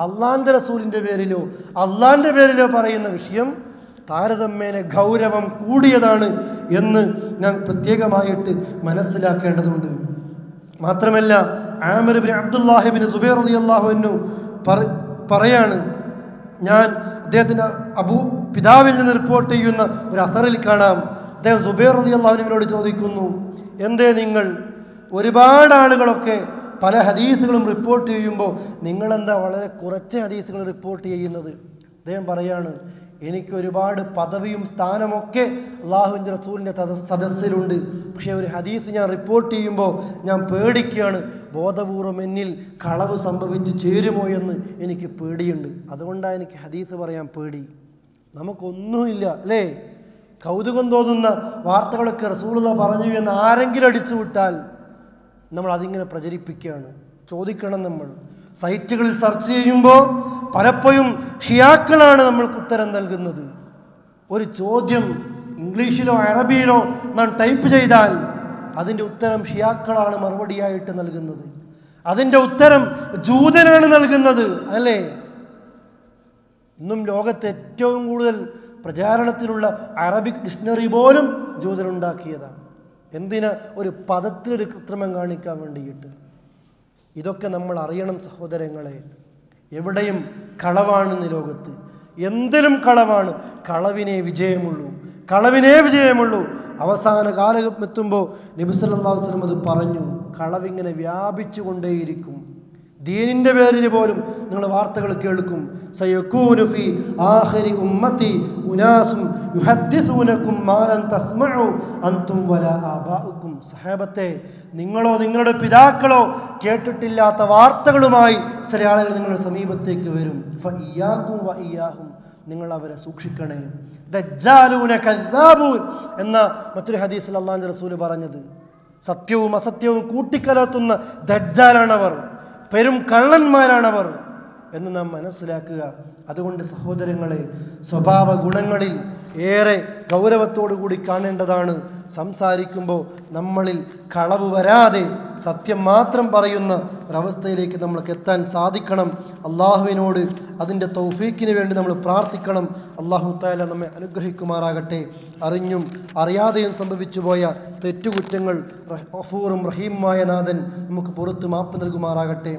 അള്ളാഹിൻ്റെ റസൂലിൻ്റെ പേരിലോ അള്ളാഹിൻ്റെ പേരിലോ പറയുന്ന വിഷയം താരതമ്യേന ഗൗരവം കൂടിയതാണ് എന്ന് ഞാൻ പ്രത്യേകമായിട്ട് മനസ്സിലാക്കേണ്ടതുണ്ട്. മാത്രമല്ല, ആമിർ ഇബ്നു അബ്ദുല്ലാഹി ഇബ്നു സുബൈർ റളിയല്ലാഹു അൻഹു പറയാണ്, ഞാൻ അദ്ദേഹത്തിൻ്റെ പിതാവിൽ നിന്ന് റിപ്പോർട്ട് ചെയ്യുന്ന ഒരു അസറിൽ കാണാം, അദ്ദേഹം സുബൈർ റളിയല്ലാഹു അൻഹുവിനോട് ചോദിക്കുന്നു, എന്തേ നിങ്ങൾ ഒരുപാട് ആളുകളൊക്കെ പല ഹദീസുകളും റിപ്പോർട്ട് ചെയ്യുമ്പോൾ നിങ്ങളെന്താ വളരെ കുറച്ച് ഹദീസുകൾ റിപ്പോർട്ട് ചെയ്യുന്നത്? അദ്ദേഹം പറയാണ്, എനിക്ക് ഒരുപാട് പദവിയും സ്ഥാനമൊക്കെ അള്ളാഹുവിൻ്റെ റസൂലിൻ്റെ സദസ്സിലുണ്ട്. പക്ഷേ ഒരു ഹദീസ് ഞാൻ റിപ്പോർട്ട് ചെയ്യുമ്പോൾ ഞാൻ പേടിക്കുകയാണ്, ബോധപൂർവം എന്നിൽ കളവ് സംഭവിച്ച് ചേരുമോ എന്ന് എനിക്ക് പേടിയുണ്ട്. അതുകൊണ്ടാണ് എനിക്ക് ഹദീസ് പറയാൻ പേടി. നമുക്കൊന്നുമില്ല അല്ലേ? കൗതുകം തോന്നുന്ന വാർത്തകളൊക്കെ റസൂലുള്ളാഹി പറഞ്ഞു എന്ന് ആരെങ്കിലും അടിച്ചു വിട്ടാൽ നമ്മൾ അതിങ്ങനെ പ്രചരിപ്പിക്കുകയാണ്. ചോദിക്കണം, നമ്മൾ സൈറ്റുകളിൽ സെർച്ച് ചെയ്യുമ്പോൾ പലപ്പോഴും ഷിയാക്കളാണ് നമ്മൾക്ക് ഉത്തരം നൽകുന്നത്. ഒരു ചോദ്യം ഇംഗ്ലീഷിലോ അറബിയിലോ നാം ടൈപ്പ് ചെയ്താൽ അതിൻ്റെ ഉത്തരം ഷിയാക്കളാണ് മറുപടിയായിട്ട് നൽകുന്നത്. അതിൻ്റെ ഉത്തരം ജൂതനാണ് നൽകുന്നത്. അല്ലേ? ഇന്നും ലോകത്ത് ഏറ്റവും കൂടുതൽ പ്രചാരണത്തിലുള്ള അറബിക് ഡിക്ഷണറി പോലും ജൂതനുണ്ടാക്കിയതാണ്. എന്തിനാ? ഒരു പദത്തിലൊരു കൃത്രിമം കാണിക്കാൻ വേണ്ടിയിട്ട്. ഇതൊക്കെ നമ്മൾ അറിയണം സഹോദരങ്ങളെ. എവിടെയും കളവാണെന്ന് ലോകത്ത്, എന്തിലും കളവാണ്. കളവിനെ വിജയമുള്ളൂ, കളവിനേ വിജയമുള്ളൂ. അവസാന കാലം എത്തുമ്പോൾ നബി സല്ലല്ലാഹു അലൈഹി വസല്ലം അത് പറഞ്ഞു. കളവിങ്ങനെ വ്യാപിച്ചു കൊണ്ടേയിരിക്കും. ദീനിൻ്റെ പേരിൽ പോലും നിങ്ങൾ വാർത്തകൾ കേൾക്കും. സയകൂനു ഫീ ആഖിരി ഉമ്മത്തി ഉനാസും യുഹദ്ദിസൂനകും മാ ലൻ തസ്മഉ അൻതും വലാ ആബാഉകും. സഹാബത്തെ, നിങ്ങളോ നിങ്ങളുടെ പിതാക്കളോ കേട്ടിട്ടില്ലാത്ത വാർത്തകളുമായി ചില ആളുകൾ നിങ്ങളുടെ സമീപത്തേക്ക് വരും. ഫഇയ്യാകും വഇയ്യാഹും, നിങ്ങൾ അവരെ സൂക്ഷിക്കണേ. ദജ്ജാലൂന കദ്ദാബൂൻ എന്ന മറ്റൊരു ഹദീസിൽ അല്ലാഹുവിൻ്റെ റസൂൽ പറഞ്ഞത്, സത്യവും അസത്യവും കൂട്ടിക്കലർത്തുന്ന ദജ്ജാലാണവർ, പെരും കള്ളന്മാരാണവർ എന്ന് നാം മനസ്സിലാക്കുക. അതുകൊണ്ട് സഹോദരങ്ങളെ, സ്വഭാവ ഗുണങ്ങളിൽ ഏറെ ഗൗരവത്തോടു കൂടി കാണേണ്ടതാണ്. സംസാരിക്കുമ്പോൾ നമ്മളിൽ കളവ് വരാതെ സത്യം മാത്രം പറയുന്ന ഒരവസ്ഥയിലേക്ക് നമ്മൾക്ക് എത്താൻ സാധിക്കണം. അള്ളാഹുവിനോട് അതിൻ്റെ തൗഫീക്കിന് വേണ്ടി നമ്മൾ പ്രാർത്ഥിക്കണം. അള്ളാഹു തആല നമ്മെ അനുഗ്രഹിക്കുമാറാകട്ടെ. അറിഞ്ഞും അറിയാതെയും സംഭവിച്ചു പോയ തെറ്റുകുറ്റങ്ങൾ ഗഫൂറും റഹീമുമായ നാഥൻ നമുക്ക് പുറത്ത് മാപ്പ് നൽകുമാറാകട്ടെ.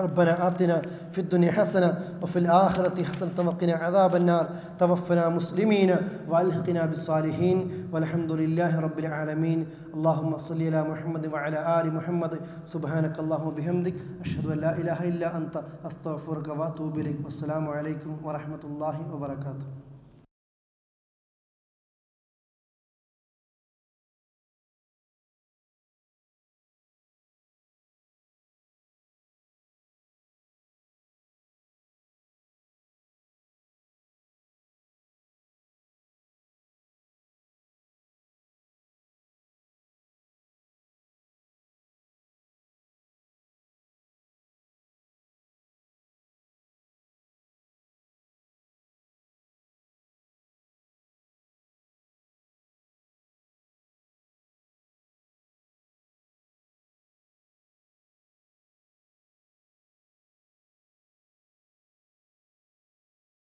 ربنا آتنا في الدنيا حسنة وفي الآخرة حسنة وقنا عذاب النار. توفنا مسلمين وألحقنا بالصالحين والحمد لله رب العالمين. اللهم صل على محمد وعلى آل محمد. سبحانك اللهم وبحمدك أشهد أن لا إله إلا أنت أستغفرك وأتوب إليك. والسلام عليكم ورحمة الله وبركاته.